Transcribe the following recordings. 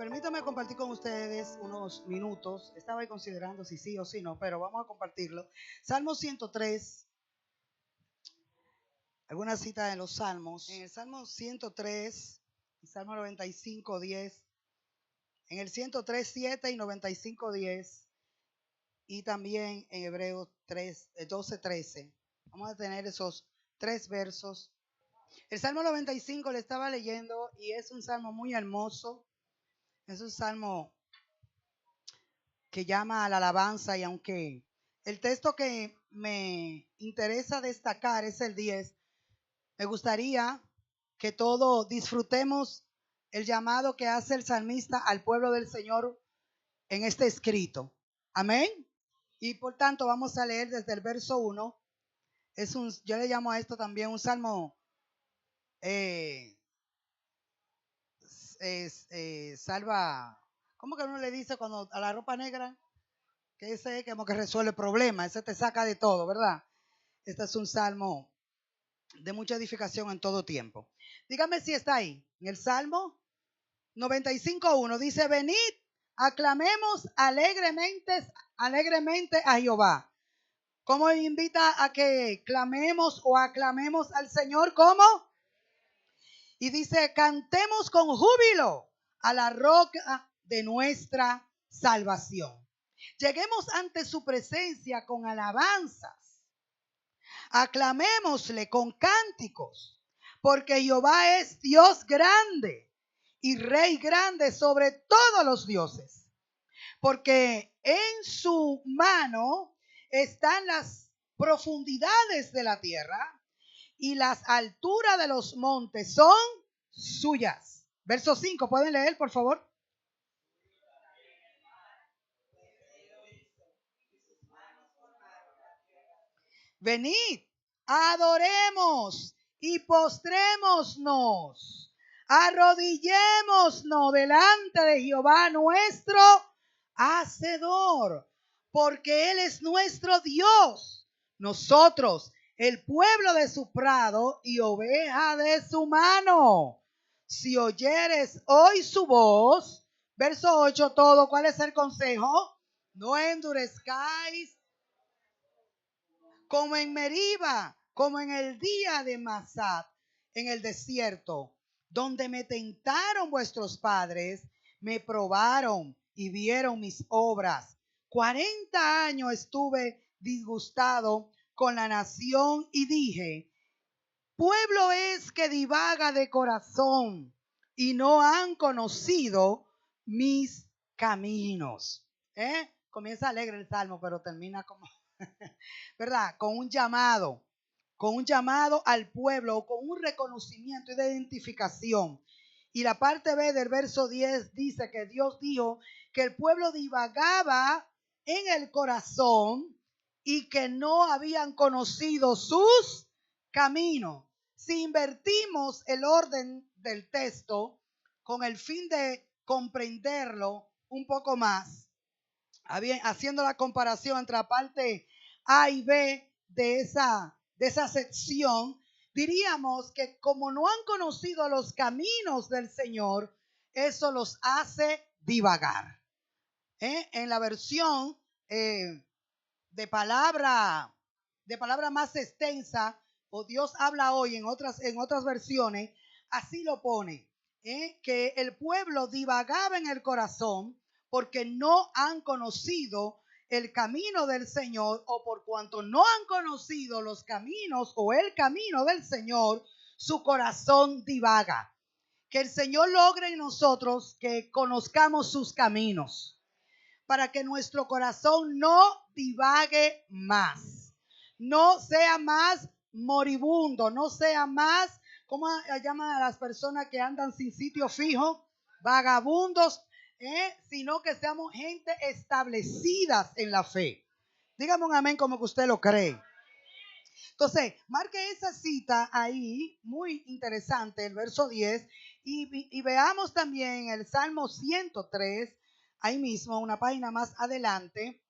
Permítame compartir con ustedes unos minutos. Estaba ahí considerando si sí o si no, pero vamos a compartirlo. Salmo 103, alguna cita de los salmos. En el Salmo 103 y Salmo 95, 10. En el 103, 7 y 95, 10. Y también en Hebreos 3, 12, 13. Vamos a tener esos tres versos. El Salmo 95 le estaba leyendo y es un salmo muy hermoso. Es un salmo que llama a la alabanza, y aunque el texto que me interesa destacar es el 10, me gustaría que todos disfrutemos el llamado que hace el salmista al pueblo del Señor en este escrito. Amén. Y por tanto vamos a leer desde el verso 1. Yo le llamo a esto también un salmo salva. ¿Cómo que uno le dice cuando a la ropa negra? Que ese es como que resuelve problemas, ese te saca de todo, ¿verdad? Este es un salmo de mucha edificación en todo tiempo. Dígame si está ahí. En el Salmo 95:1 dice: venid, aclamemos alegremente a Jehová. ¿Cómo invita a que clamemos o aclamemos al Señor? ¿Cómo? Y dice: cantemos con júbilo a la roca de nuestra salvación. Lleguemos ante su presencia con alabanzas. Aclamémosle con cánticos, porque Jehová es Dios grande y Rey grande sobre todos los dioses. Porque en su mano están las profundidades de la tierra y las alturas de los montes son suyas. Verso 5, ¿pueden leer, por favor? Venid, adoremos y postrémonos, arrodillémonos delante de Jehová nuestro Hacedor, porque Él es nuestro Dios, nosotros el pueblo de su prado y oveja de su mano. Si oyeres hoy su voz, verso 8 todo, ¿cuál es el consejo? No endurezcáis como en Meriba, como en el día de Masad, en el desierto, donde me tentaron vuestros padres, me probaron y vieron mis obras. 40 años estuve disgustado con la nación y dije: pueblo es que divaga de corazón y no han conocido mis caminos. Comienza alegre el salmo, pero termina como ¿verdad? Con un llamado al pueblo, o con un reconocimiento y de identificación. Y la parte B del verso 10 dice que Dios dijo que el pueblo divagaba en el corazón y que no habían conocido sus caminos. Si invertimos el orden del texto con el fin de comprenderlo un poco más, haciendo la comparación entre la parte A y B de esa sección, diríamos que como no han conocido los caminos del Señor, eso los hace divagar. En la versión de palabra más extensa, o Dios habla hoy en otras versiones, así lo pone, que el pueblo divagaba en el corazón porque no han conocido el camino del Señor, o por cuanto no han conocido los caminos o el camino del Señor, su corazón divaga. Que el Señor logre en nosotros que conozcamos sus caminos, para que nuestro corazón no divague más, no sea más moribundo, no sea más, ¿cómo llaman a las personas que andan sin sitio fijo? Vagabundos, sino que seamos gente establecidas en la fe. Dígame un amén como que usted lo cree. Entonces, marque esa cita ahí, muy interesante, el verso 10, y veamos también el Salmo 103, ahí mismo, una página más adelante,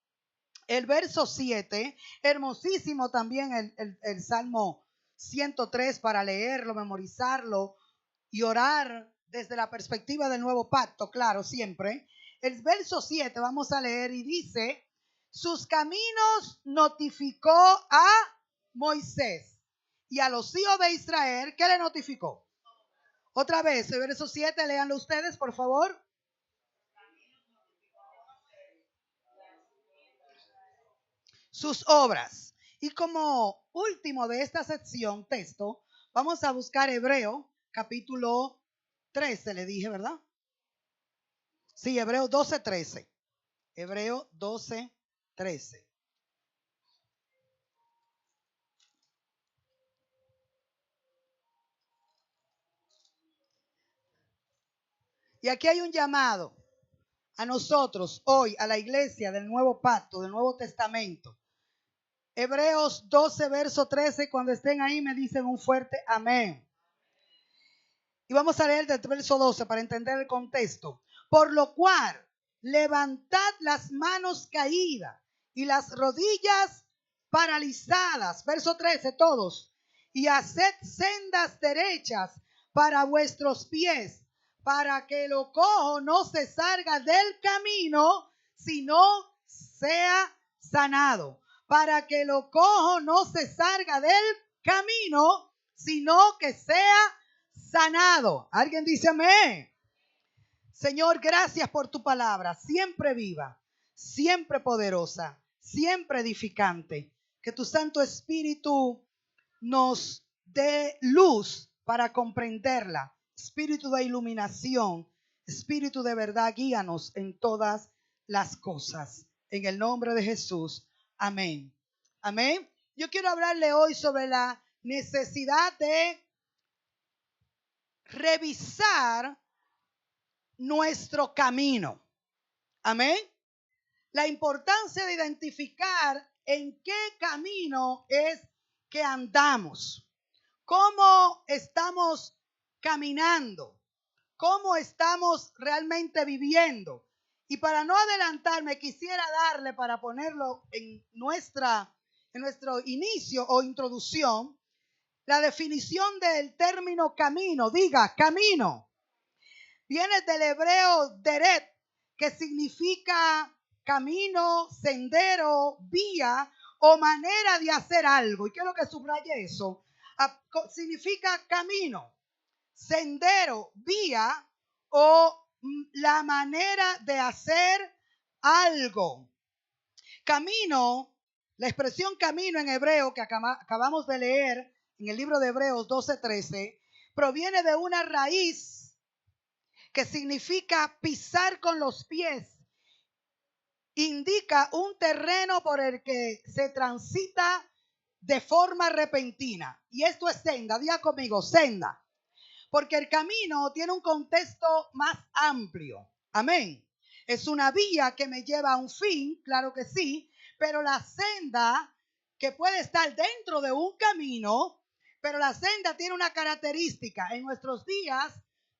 el verso 7, hermosísimo también el Salmo 103 para leerlo, memorizarlo y orar desde la perspectiva del nuevo pacto, claro, siempre. El verso 7 vamos a leer y dice, sus caminos notificó a Moisés y a los hijos de Israel. ¿Qué le notificó? Otra vez, el verso 7, léanlo ustedes, por favor. Sus obras. Y como último de esta sección, texto, vamos a buscar Hebreo, capítulo 13, le dije, ¿verdad? Sí, Hebreo 12, 13. Hebreo 12, 13. Y aquí hay un llamado a nosotros hoy, a la iglesia del nuevo pacto, del Nuevo Testamento. Hebreos 12, verso 13, cuando estén ahí me dicen un fuerte amén. Y vamos a leer del verso 12 para entender el contexto. Por lo cual, levantad las manos caídas y las rodillas paralizadas. Verso 13, todos. Y haced sendas derechas para vuestros pies, para que lo cojo no se salga del camino, sino sea sanado. Para que lo cojo no se salga del camino, sino que sea sanado. ¿Alguien dice amén? Señor, gracias por tu palabra, siempre viva, siempre poderosa, siempre edificante. Que tu Santo Espíritu nos dé luz para comprenderla. Espíritu de iluminación, Espíritu de verdad, guíanos en todas las cosas. En el nombre de Jesús. Amén. Amén. Yo quiero hablarle hoy sobre la necesidad de revisar nuestro camino. Amén. La importancia de identificar en qué camino es que andamos. ¿Cómo estamos caminando? ¿Cómo estamos realmente viviendo? Y para no adelantarme, quisiera darle, para ponerlo en nuestro inicio o introducción, la definición del término camino. Diga, camino. Viene del hebreo deret, que significa camino, sendero, vía o manera de hacer algo. Y quiero que subraye eso. Significa camino, sendero, vía o la manera de hacer algo. Camino, la expresión camino en hebreo que acabamos de leer en el libro de Hebreos 12:13, proviene de una raíz que significa pisar con los pies. Indica un terreno por el que se transita de forma repentina. Y esto es senda, diga conmigo, senda. Porque el camino tiene un contexto más amplio. Amén. Es una vía que me lleva a un fin, claro que sí, pero la senda que puede estar dentro de un camino, pero la senda tiene una característica. En nuestros días,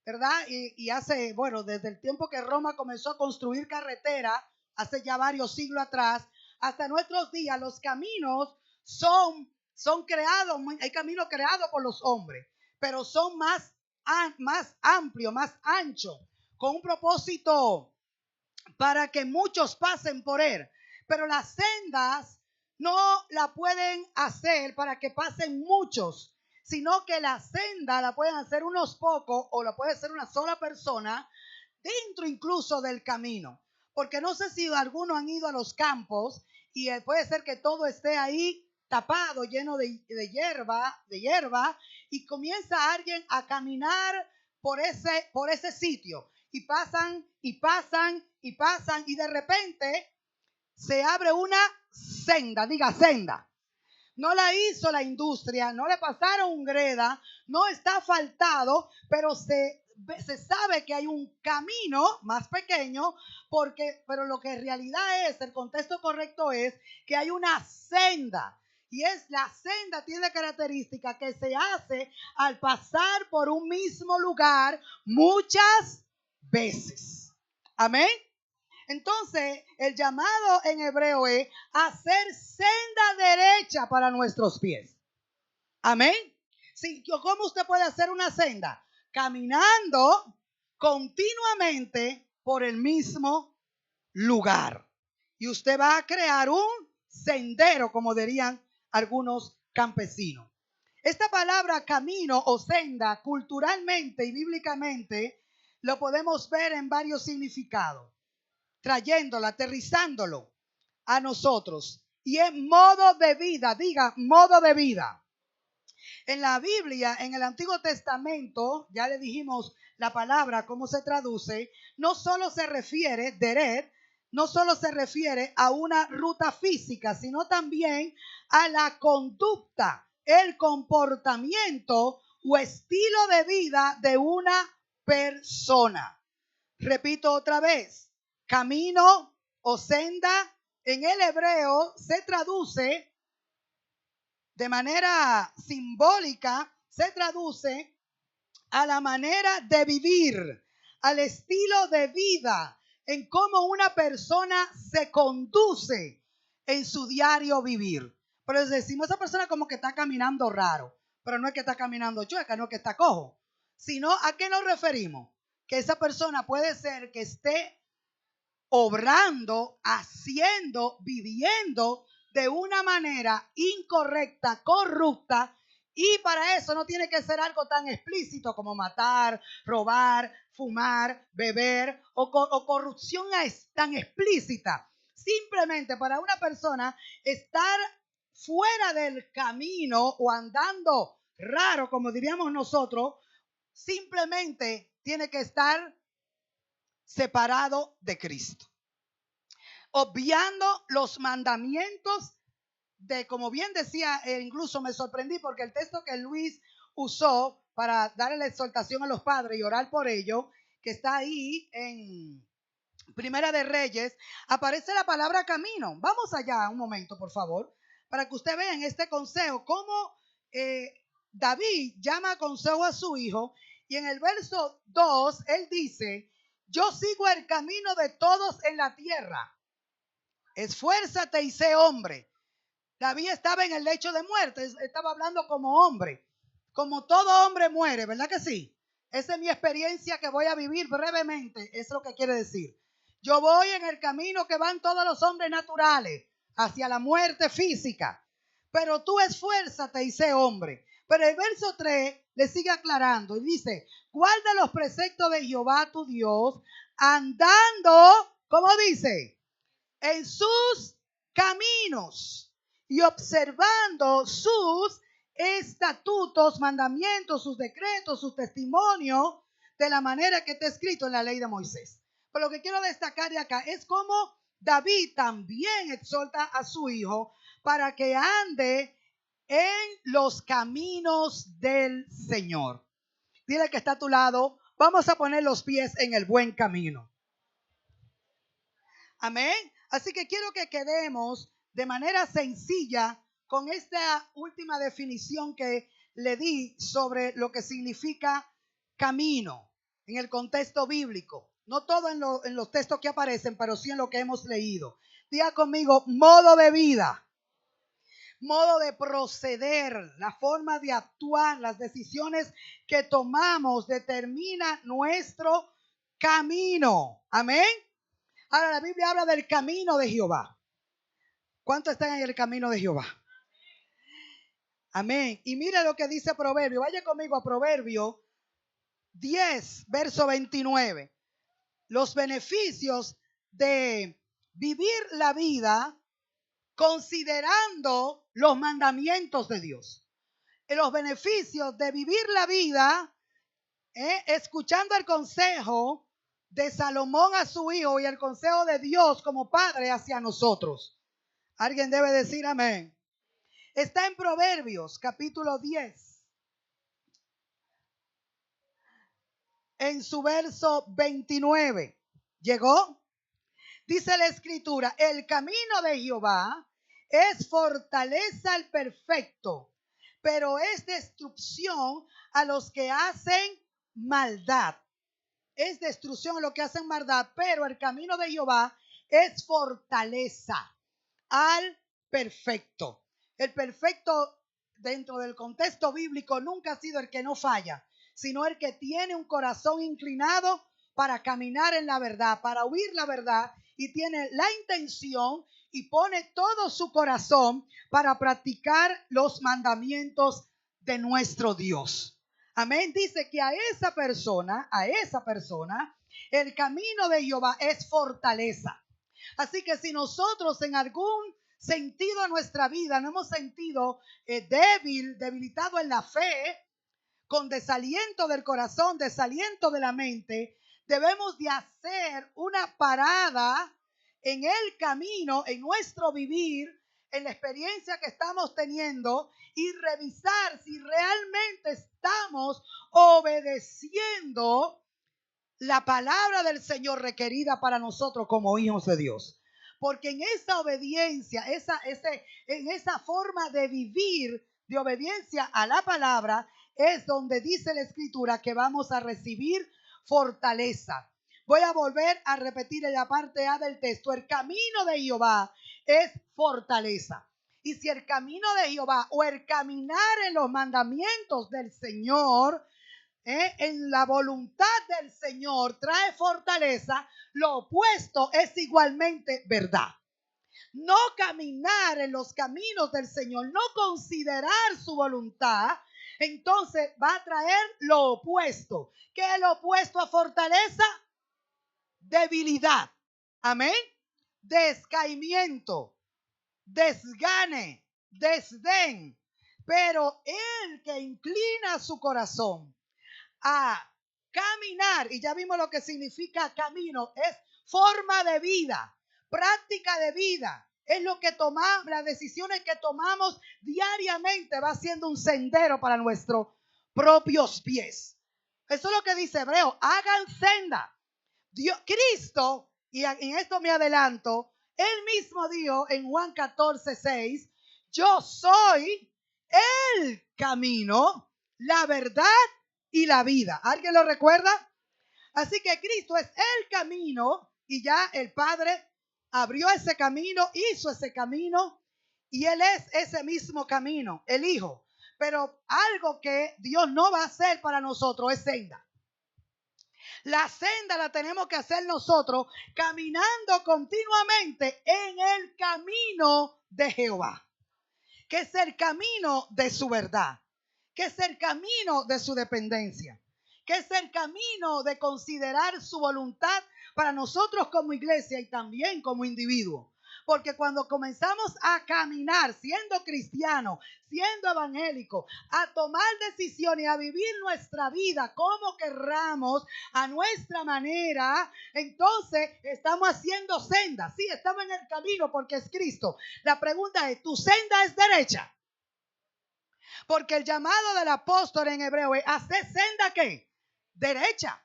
¿verdad? Y hace, bueno, desde el tiempo que Roma comenzó a construir carretera, hace ya varios siglos atrás, hasta nuestros días, los caminos son creados, hay caminos creados por los hombres, pero son más amplio, más ancho, con un propósito para que muchos pasen por él. Pero las sendas no la pueden hacer para que pasen muchos, sino que la senda la pueden hacer unos pocos o la puede hacer una sola persona dentro incluso del camino. Porque no sé si algunos han ido a los campos y puede ser que todo esté ahí tapado, lleno de hierba, y comienza alguien a caminar por ese sitio. Y pasan, y pasan, y pasan, y de repente se abre una senda, diga senda. No la hizo la industria, no le pasaron greda, no está asfaltado, pero se sabe que hay un camino más pequeño, pero lo que en realidad es, el contexto correcto es que hay una senda. Y la senda tiene característica que se hace al pasar por un mismo lugar muchas veces. Amén. Entonces, el llamado en hebreo es hacer senda derecha para nuestros pies. Amén. Sí, ¿cómo usted puede hacer una senda? Caminando continuamente por el mismo lugar. Y usted va a crear un sendero, como dirían algunos campesinos. Esta palabra camino o senda, culturalmente y bíblicamente, lo podemos ver en varios significados, trayéndolo, aterrizándolo a nosotros. Y es modo de vida, diga, modo de vida. En la Biblia, en el Antiguo Testamento, ya le dijimos la palabra, cómo se traduce, no solo se refiere, deret, no solo se refiere a una ruta física, sino también a la conducta, el comportamiento o estilo de vida de una persona. Repito otra vez, camino o senda en el hebreo se traduce de manera simbólica, se traduce a la manera de vivir, al estilo de vida, en cómo una persona se conduce en su diario vivir. Por eso decimos, esa persona como que está caminando raro, pero no es que está caminando chueca, no es que está cojo, sino a qué nos referimos, que esa persona puede ser que esté obrando, haciendo, viviendo de una manera incorrecta, corrupta, y para eso no tiene que ser algo tan explícito como matar, robar, fumar, beber o corrupción tan explícita. Simplemente para una persona estar fuera del camino o andando raro, como diríamos nosotros, simplemente tiene que estar separado de Cristo, obviando los mandamientos de, como bien decía, incluso me sorprendí porque el texto que Luis usó para darle la exhortación a los padres y orar por ellos, que está ahí en Primera de Reyes, aparece la palabra camino. Vamos allá un momento, por favor, para que usted vea en este consejo cómo David llama consejo a su hijo, y en el verso 2 él dice: yo sigo el camino de todos en la tierra, esfuérzate y sé hombre. David estaba en el lecho de muerte, estaba hablando como hombre, como todo hombre muere, ¿verdad que sí? Esa es mi experiencia que voy a vivir brevemente, es lo que quiere decir. Yo voy en el camino que van todos los hombres naturales, hacia la muerte física, pero tú esfuérzate y sé hombre. Pero el verso 3 le sigue aclarando y dice: guarda los preceptos de Jehová tu Dios, andando, ¿cómo dice? En sus caminos y observando sus estatutos, mandamientos, sus decretos, sus testimonios, de la manera que está escrito en la ley de Moisés. Pero lo que quiero destacar de acá es cómo David también exhorta a su hijo para que ande en los caminos del Señor. Dile que está a tu lado: vamos a poner los pies en el buen camino. Amén. Así que quiero que quedemos de manera sencilla con esta última definición que le di sobre lo que significa camino en el contexto bíblico. No todo en los textos que aparecen, pero sí en lo que hemos leído. Diga conmigo: modo de vida, modo de proceder, la forma de actuar, las decisiones que tomamos determina nuestro camino. Amén. Ahora la Biblia habla del camino de Jehová. ¿Cuántos están en el camino de Jehová? Amén. Y mira lo que dice Proverbio. Vaya conmigo a Proverbio 10, verso 29. Los beneficios de vivir la vida considerando los mandamientos de Dios. Los beneficios de vivir la vida escuchando el consejo de Salomón a su hijo y el consejo de Dios como padre hacia nosotros. Alguien debe decir amén. Está en Proverbios capítulo 10, en su verso 29. ¿Llegó? Dice la escritura: el camino de Jehová es fortaleza al perfecto, pero es destrucción a los que hacen maldad. Es destrucción a los que hacen maldad, pero el camino de Jehová es fortaleza al perfecto. El perfecto dentro del contexto bíblico nunca ha sido el que no falla, sino el que tiene un corazón inclinado para caminar en la verdad, para oír la verdad, y tiene la intención y pone todo su corazón para practicar los mandamientos de nuestro Dios. Amén. Dice que a esa persona, el camino de Jehová es fortaleza. Así que si nosotros en algún sentido de nuestra vida no hemos sentido debilitado en la fe, con desaliento del corazón, desaliento de la mente, debemos de hacer una parada en el camino, en nuestro vivir, en la experiencia que estamos teniendo y revisar si realmente estamos obedeciendo la palabra del Señor requerida para nosotros como hijos de Dios. Porque en esa obediencia, en esa forma de vivir, de obediencia a la palabra, es donde dice la Escritura que vamos a recibir fortaleza. Voy a volver a repetir en la parte A del texto. El camino de Jehová es fortaleza. Y si el camino de Jehová o el caminar en los mandamientos del Señor, en la voluntad del Señor trae fortaleza, lo opuesto es igualmente verdad. No caminar en los caminos del Señor, no considerar su voluntad, entonces va a traer lo opuesto. ¿Qué es lo opuesto a fortaleza? Debilidad. Amén. Descaimiento, desgane, desdén. Pero el que inclina su corazón a caminar, y ya vimos lo que significa camino, es forma de vida, práctica de vida, es lo que tomamos, las decisiones que tomamos diariamente va siendo un sendero para nuestros propios pies. Eso es lo que dice Hebreo, hagan senda. Dios, Cristo, y en esto me adelanto, él mismo dijo en Juan 14:6, yo soy el camino, la verdad y la vida. ¿Alguien lo recuerda? Así que Cristo es el camino y ya el Padre abrió ese camino, hizo ese camino y Él es ese mismo camino, el Hijo. Pero algo que Dios no va a hacer para nosotros es senda. La senda la tenemos que hacer nosotros caminando continuamente en el camino de Jehová, que es el camino de su verdad, que es el camino de su dependencia, que es el camino de considerar su voluntad para nosotros como iglesia y también como individuo. Porque cuando comenzamos a caminar siendo cristianos, siendo evangélicos, a tomar decisiones, a vivir nuestra vida como querramos, a nuestra manera, entonces estamos haciendo senda. Sí, estamos en el camino porque es Cristo. La pregunta es, ¿tu senda es derecha? Porque el llamado del apóstol en hebreo es hacer senda ¿qué? Derecha.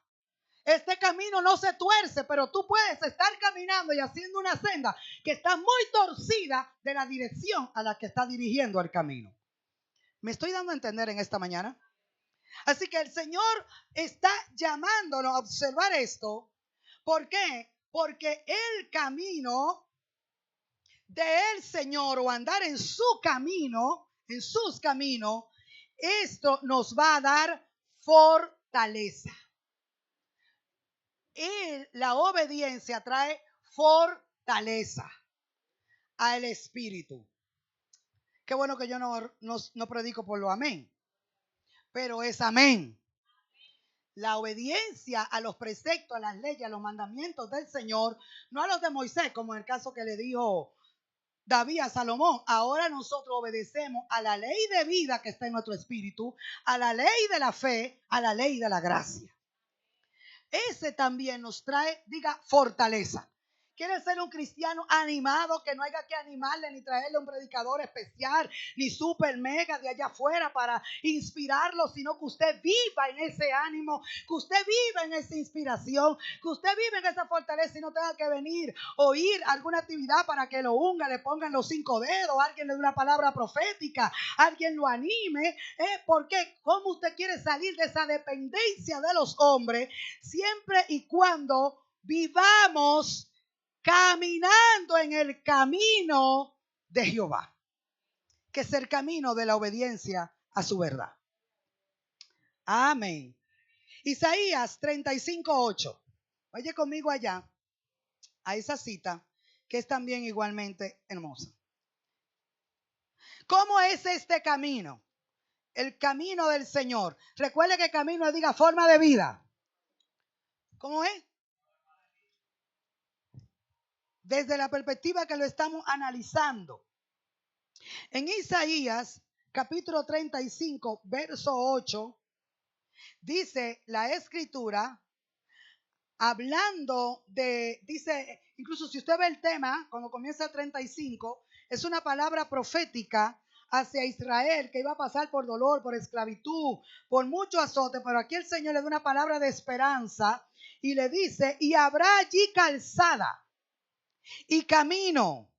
Este camino no se tuerce, pero tú puedes estar caminando y haciendo una senda que está muy torcida de la dirección a la que está dirigiendo el camino. ¿Me estoy dando a entender en esta mañana? Así que el Señor está llamándonos a observar esto. ¿Por qué? Porque el camino del Señor o andar en su camino, en sus caminos, esto nos va a dar fortaleza. Y la obediencia trae fortaleza al espíritu. Qué bueno que yo no predico por lo amén, pero es amén. La obediencia a los preceptos, a las leyes, a los mandamientos del Señor, no a los de Moisés, como en el caso que le dijo David a Salomón. Ahora nosotros obedecemos a la ley de vida que está en nuestro espíritu, a la ley de la fe, a la ley de la gracia. Ese también nos trae, diga, fortaleza. ¿Quiere ser un cristiano animado, que no haya que animarle ni traerle un predicador especial, ni super mega de allá afuera para inspirarlo, sino que usted viva en ese ánimo, que usted viva en esa inspiración, que usted viva en esa fortaleza y no tenga que venir o ir a alguna actividad para que lo unga, le pongan los 5 dedos, alguien le dé una palabra profética, alguien lo anime? Porque ¿cómo usted quiere salir de esa dependencia de los hombres siempre y cuando vivamos caminando en el camino de Jehová, que es el camino de la obediencia a su verdad? Amén. Isaías 35:8. Vaya conmigo allá, a esa cita, que es también igualmente hermosa. ¿Cómo es este camino? El camino del Señor. Recuerde que camino diga forma de vida. ¿Cómo es? Desde la perspectiva que lo estamos analizando. En Isaías, capítulo 35, verso 8, dice la escritura, hablando de, dice, incluso si usted ve el tema, cuando comienza el 35, es una palabra profética hacia Israel que iba a pasar por dolor, por esclavitud, por mucho azote, pero aquí el Señor le da una palabra de esperanza y le dice, y habrá allí calzada y camino,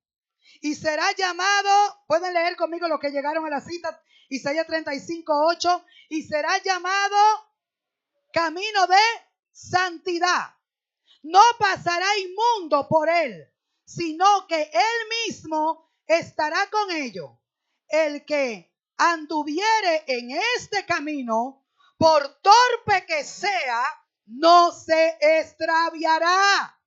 y será llamado, pueden leer conmigo los que llegaron a la cita, Isaías 35, 8, y será llamado camino de santidad. No pasará inmundo por él, sino que él mismo estará con ellos. El que anduviere en este camino, por torpe que sea, no se extraviará.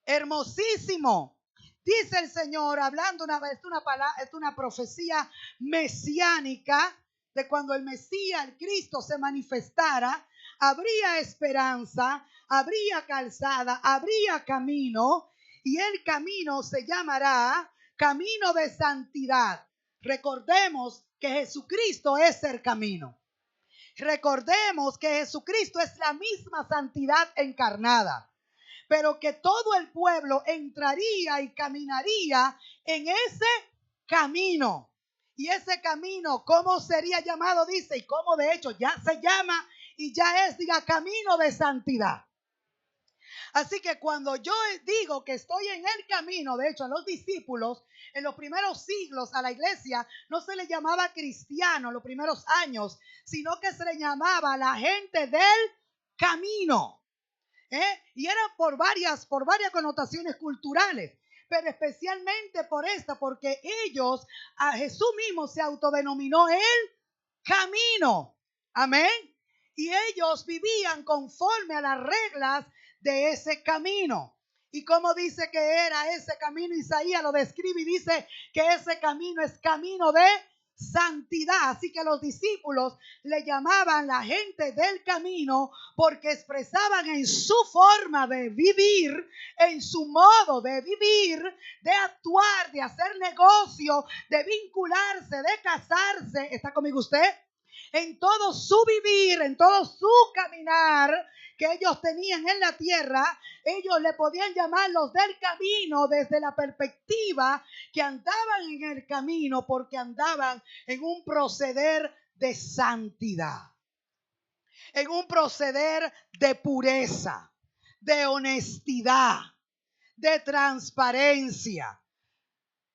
Hermosísimo. Dice el Señor, hablando una vez, es una profecía mesiánica de cuando el Mesías, el Cristo, se manifestara, habría esperanza, habría calzada, habría camino, y el camino se llamará camino de santidad. Recordemos que Jesucristo es el camino. Recordemos que Jesucristo es la misma santidad encarnada, pero que todo el pueblo entraría y caminaría en ese camino. Y ese camino, ¿cómo sería llamado? Dice, y cómo de hecho ya se llama y ya es, diga, camino de santidad. Así que cuando yo digo que estoy en el camino, de hecho a los discípulos, en los primeros siglos a la iglesia no se le llamaba cristiano en los primeros años, sino que se le llamaba la gente del camino. Y eran por varias connotaciones culturales, pero especialmente por esta, porque ellos, a Jesús mismo se autodenominó el camino. Amén. Y ellos vivían conforme a las reglas de ese camino. ¿Y cómo dice que era ese camino? Isaías lo describe y dice que ese camino es camino de santidad. Así que los discípulos le llamaban la gente del camino porque expresaban en su forma de vivir, en su modo de vivir, de actuar, de hacer negocio, de vincularse, de casarse. ¿Está conmigo usted? En todo su vivir, en todo su caminar que ellos tenían en la tierra, ellos le podían llamar los del camino desde la perspectiva que andaban en el camino porque andaban en un proceder de santidad, en un proceder de pureza, de honestidad, de transparencia.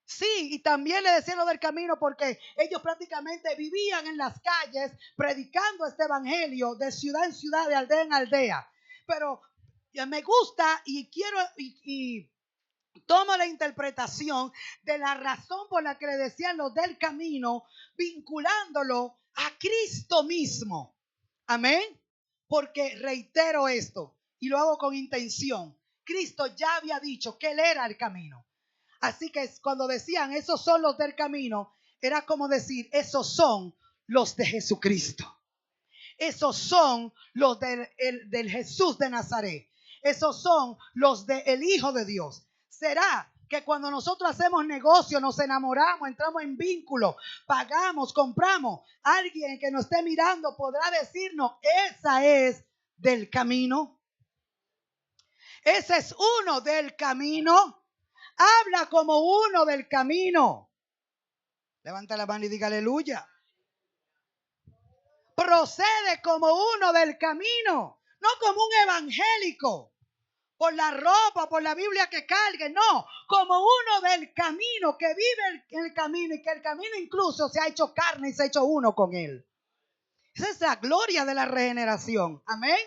Sí, y también le decía lo del camino porque ellos prácticamente vivían en las calles predicando este evangelio de ciudad en ciudad, de aldea en aldea. Pero me gusta y quiero y tomo la interpretación de la razón por la que le decían los del camino, vinculándolo a Cristo mismo. Amén. Porque reitero esto y lo hago con intención. Cristo ya había dicho que Él era el camino. Así que cuando decían esos son los del camino, era como decir esos son los de Jesucristo. Esos son los del Jesús de Nazaret. Esos son los del Hijo de Dios. ¿Será que cuando nosotros hacemos negocio, nos enamoramos, entramos en vínculo, pagamos, compramos, alguien que nos esté mirando podrá decirnos, esa es del camino? Ese es uno del camino. Habla como uno del camino. Levanta la mano y diga aleluya. Procede como uno del camino, no como un evangélico, por la ropa, por la Biblia que cargue, no, como uno del camino, que vive el camino y que el camino incluso se ha hecho carne y se ha hecho uno con él. Esa es la gloria de la regeneración. Amén.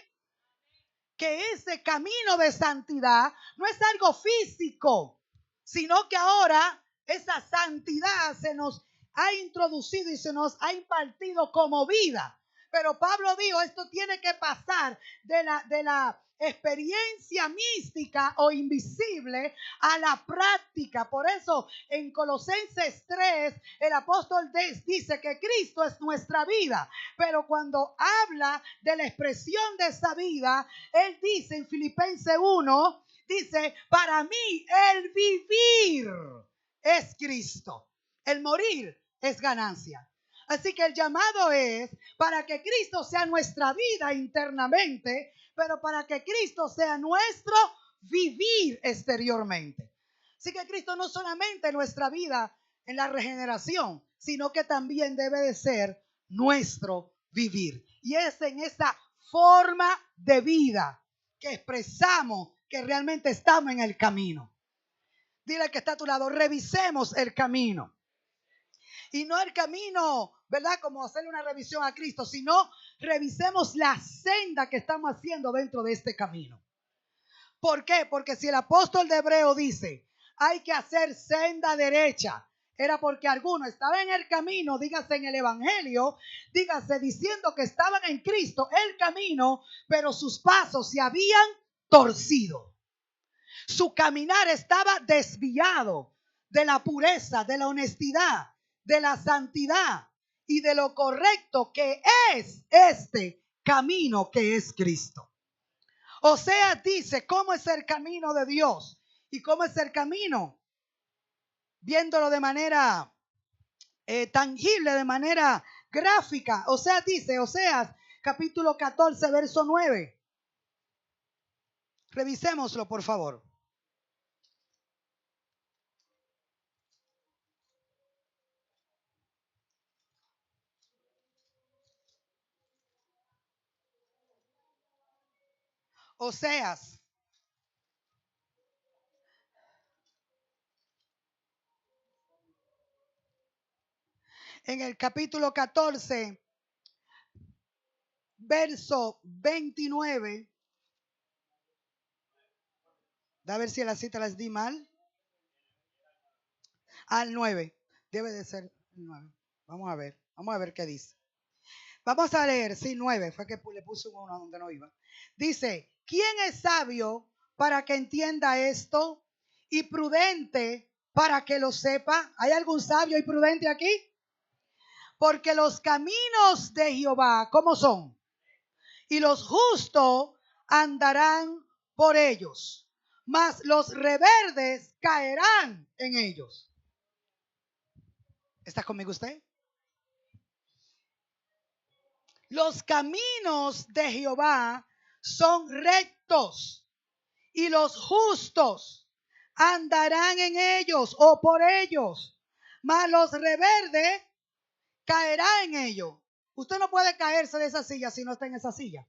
Que ese camino de santidad no es algo físico, sino que ahora esa santidad se nos ha introducido y se nos ha impartido como vida. Pero Pablo dijo, esto tiene que pasar de la experiencia mística o invisible a la práctica. Por eso en Colosenses 3 el apóstol dice que Cristo es nuestra vida. Pero cuando habla de la expresión de esa vida, él dice en Filipenses 1, dice, para mí el vivir es Cristo, el morir es ganancia. Así que el llamado es para que Cristo sea nuestra vida internamente, pero para que Cristo sea nuestro vivir exteriormente. Así que Cristo no solamente nuestra vida en la regeneración, sino que también debe de ser nuestro vivir. Y es en esa forma de vida que expresamos que realmente estamos en el camino. Dile al que está a tu lado, revisemos el camino. Y no el camino, ¿verdad? Como hacerle una revisión a Cristo, sino revisemos la senda que estamos haciendo dentro de este camino. ¿Por qué? Porque si el apóstol de Hebreo dice, hay que hacer senda derecha, era porque algunos estaban en el camino, dígase en el evangelio, dígase diciendo que estaban en Cristo, el camino, pero sus pasos se habían torcido. Su caminar estaba desviado de la pureza, de la honestidad, de la santidad y de lo correcto que es este camino que es Cristo. O sea, dice cómo es el camino de Dios y cómo es el camino, viéndolo de manera tangible, de manera gráfica. O sea, dice Oseas capítulo 14, verso 9. Revisémoslo, por favor. Oseas en el capítulo 14, verso 29. A ver si la cita las di mal. Al 9. Debe de ser el 9. Vamos a ver qué dice. Vamos a leer, sí, 9. Fue que le puse uno donde no iba. Dice, ¿quién es sabio para que entienda esto? Y prudente para que lo sepa. ¿Hay algún sabio y prudente aquí? Porque los caminos de Jehová, ¿cómo son? Y los justos andarán por ellos, mas los rebeldes caerán en ellos. ¿Está conmigo usted? Los caminos de Jehová son rectos y los justos andarán en ellos o por ellos, mas los rebeldes caerán en ellos. Usted no puede caerse de esa silla si no está en esa silla.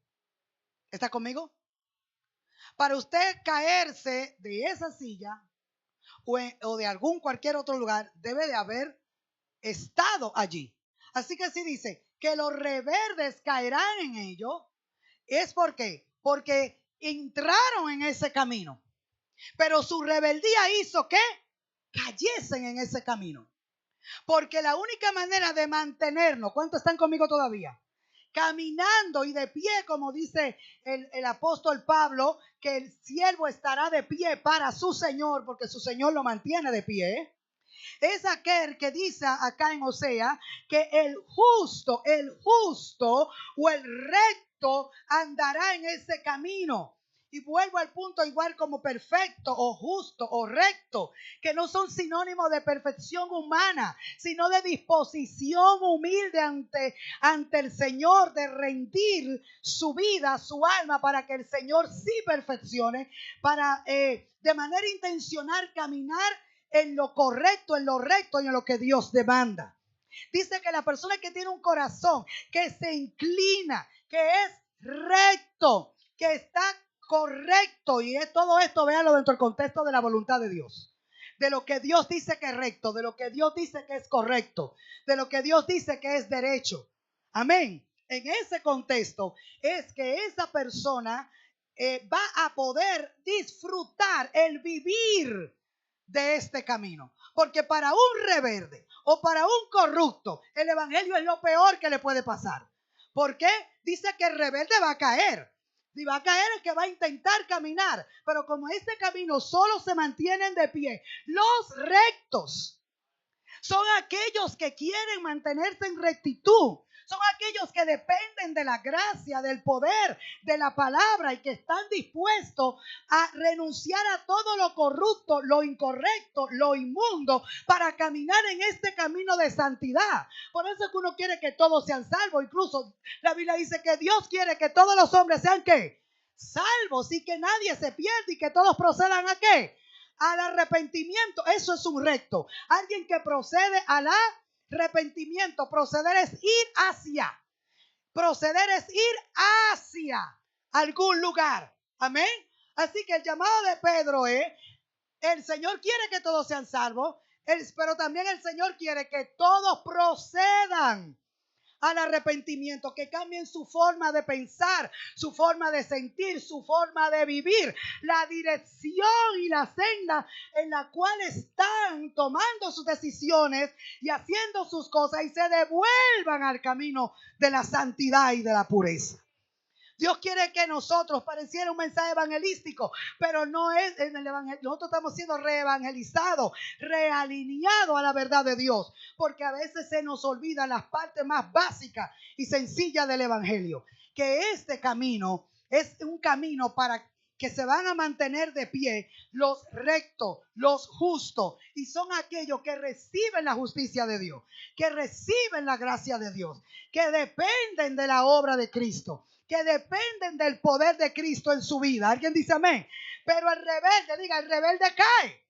¿Está conmigo? Para usted caerse de esa silla o de algún cualquier otro lugar, debe de haber estado allí. Así que si dice que los rebeldes caerán en ello, es porque entraron en ese camino, pero su rebeldía hizo que cayesen en ese camino. Porque la única manera de mantenernos, ¿cuántos están conmigo todavía? Caminando y de pie, como dice el apóstol Pablo, que el siervo estará de pie para su Señor, porque su Señor lo mantiene de pie. Es aquel que dice acá en Osea que el justo o el recto andará en ese camino. Y vuelvo al punto, igual como perfecto o justo o recto, que no son sinónimos de perfección humana, sino de disposición humilde ante el Señor, de rendir su vida, su alma, para que el Señor sí perfeccione, para de manera intencional caminar en lo correcto, en lo recto y en lo que Dios demanda. Dice que la persona que tiene un corazón que se inclina, que es recto, que está correcto, y es todo esto, véanlo dentro del contexto de la voluntad de Dios, de lo que Dios dice que es recto, de lo que Dios dice que es correcto, de lo que Dios dice que es derecho. Amén. En ese contexto es que esa persona va a poder disfrutar el vivir de este camino. Porque para un rebelde o para un corrupto, el evangelio es lo peor que le puede pasar. ¿Por qué? Dice que el rebelde va a caer. Y va a caer el que va a intentar caminar. Pero como este camino solo se mantienen de pie los rectos, son aquellos que quieren mantenerse en rectitud. Son aquellos que dependen de la gracia, del poder, de la palabra y que están dispuestos a renunciar a todo lo corrupto, lo incorrecto, lo inmundo para caminar en este camino de santidad. Por eso es que uno quiere que todos sean salvos. Incluso la Biblia dice que Dios quiere que todos los hombres sean ¿qué? Salvos y que nadie se pierda y que todos procedan ¿a qué? Al arrepentimiento. Eso es un recto. Alguien que procede al arrepentimiento. Proceder es ir hacia. Proceder es ir hacia algún lugar. Amén. Así que el llamado de Pedro es: el Señor quiere que todos sean salvos, pero también el Señor quiere que todos procedan al arrepentimiento, que cambien su forma de pensar, su forma de sentir, su forma de vivir, la dirección y la senda en la cual están tomando sus decisiones y haciendo sus cosas, y se devuelvan al camino de la santidad y de la pureza. Dios quiere que nosotros, pareciera un mensaje evangelístico, pero no es en el evangelio. Nosotros estamos siendo reevangelizados, realineados a la verdad de Dios, porque a veces se nos olvidan las partes más básicas y sencillas del evangelio. Que este camino es un camino para que se van a mantener de pie los rectos, los justos, y son aquellos que reciben la justicia de Dios, que reciben la gracia de Dios, que dependen de la obra de Cristo, que dependen del poder de Cristo en su vida. ¿Alguien dice amén? Pero el rebelde, diga, el rebelde cae.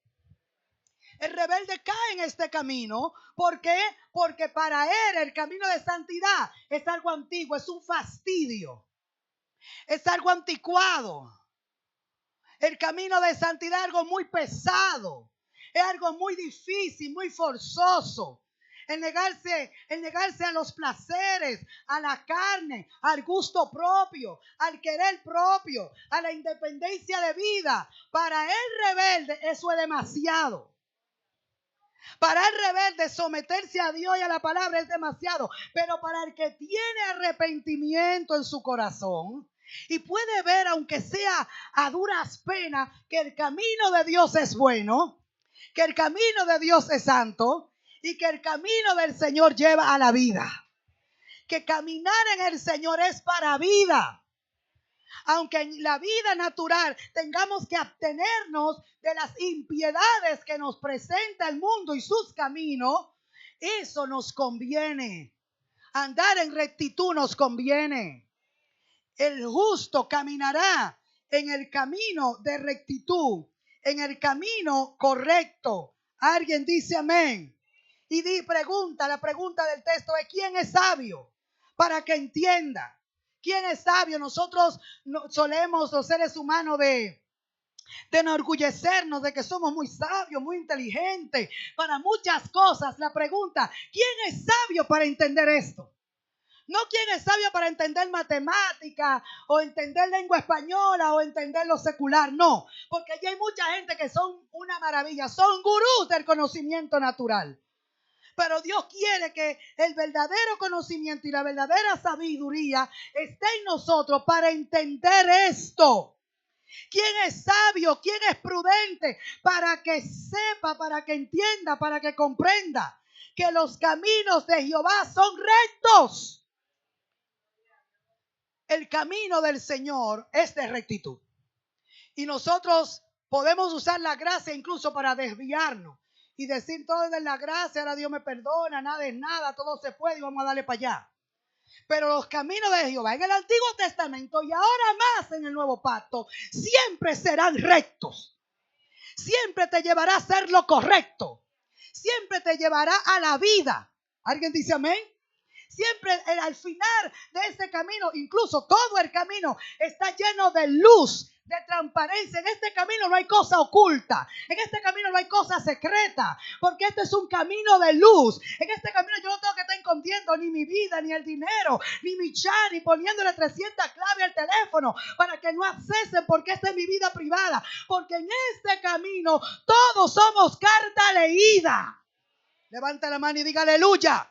El rebelde cae en este camino. ¿Por qué? Porque para él el camino de santidad es algo antiguo, es un fastidio, es algo anticuado. El camino de santidad es algo muy pesado, es algo muy difícil, muy forzoso. El negarse a los placeres, a la carne, al gusto propio, al querer propio, a la independencia de vida. Para el rebelde eso es demasiado. Para el rebelde someterse a Dios y a la palabra es demasiado. Pero para el que tiene arrepentimiento en su corazón y puede ver, aunque sea a duras penas, que el camino de Dios es bueno, que el camino de Dios es santo, y que el camino del Señor lleva a la vida. Que caminar en el Señor es para vida. Aunque en la vida natural tengamos que abstenernos de las impiedades que nos presenta el mundo y sus caminos, eso nos conviene. Andar en rectitud nos conviene. El justo caminará en el camino de rectitud, en el camino correcto. Alguien dice amén. Y la pregunta del texto es: ¿quién es sabio? Para que entienda. ¿Quién es sabio? Nosotros solemos, los seres humanos, de enorgullecernos de que somos muy sabios, muy inteligentes para muchas cosas. La pregunta: ¿quién es sabio para entender esto? No quién es sabio para entender matemática o entender lengua española o entender lo secular, no. Porque allí hay mucha gente que son una maravilla, son gurús del conocimiento natural. Pero Dios quiere que el verdadero conocimiento y la verdadera sabiduría esté en nosotros para entender esto. ¿Quién es sabio? ¿Quién es prudente? Para que sepa, para que entienda, para que comprenda que los caminos de Jehová son rectos. El camino del Señor es de rectitud. Y nosotros podemos usar la gracia incluso para desviarnos y decir: todo es de la gracia, ahora Dios me perdona, nada es nada, todo se puede y vamos a darle para allá. Pero los caminos de Jehová en el Antiguo Testamento y ahora más en el Nuevo Pacto siempre serán rectos. Siempre te llevará a hacer lo correcto. Siempre te llevará a la vida. ¿Alguien dice amén? Siempre al final de ese camino, incluso todo el camino está lleno de luz, de transparencia. En este camino no hay cosa oculta. En este camino no hay cosa secreta. Porque este es un camino de luz. En este camino yo no tengo que estar escondiendo ni mi vida, ni el dinero, ni mi chat, ni poniéndole 300 claves al teléfono para que no accesen, porque esta es mi vida privada. Porque en este camino todos somos carta leída. Levanta la mano y diga aleluya.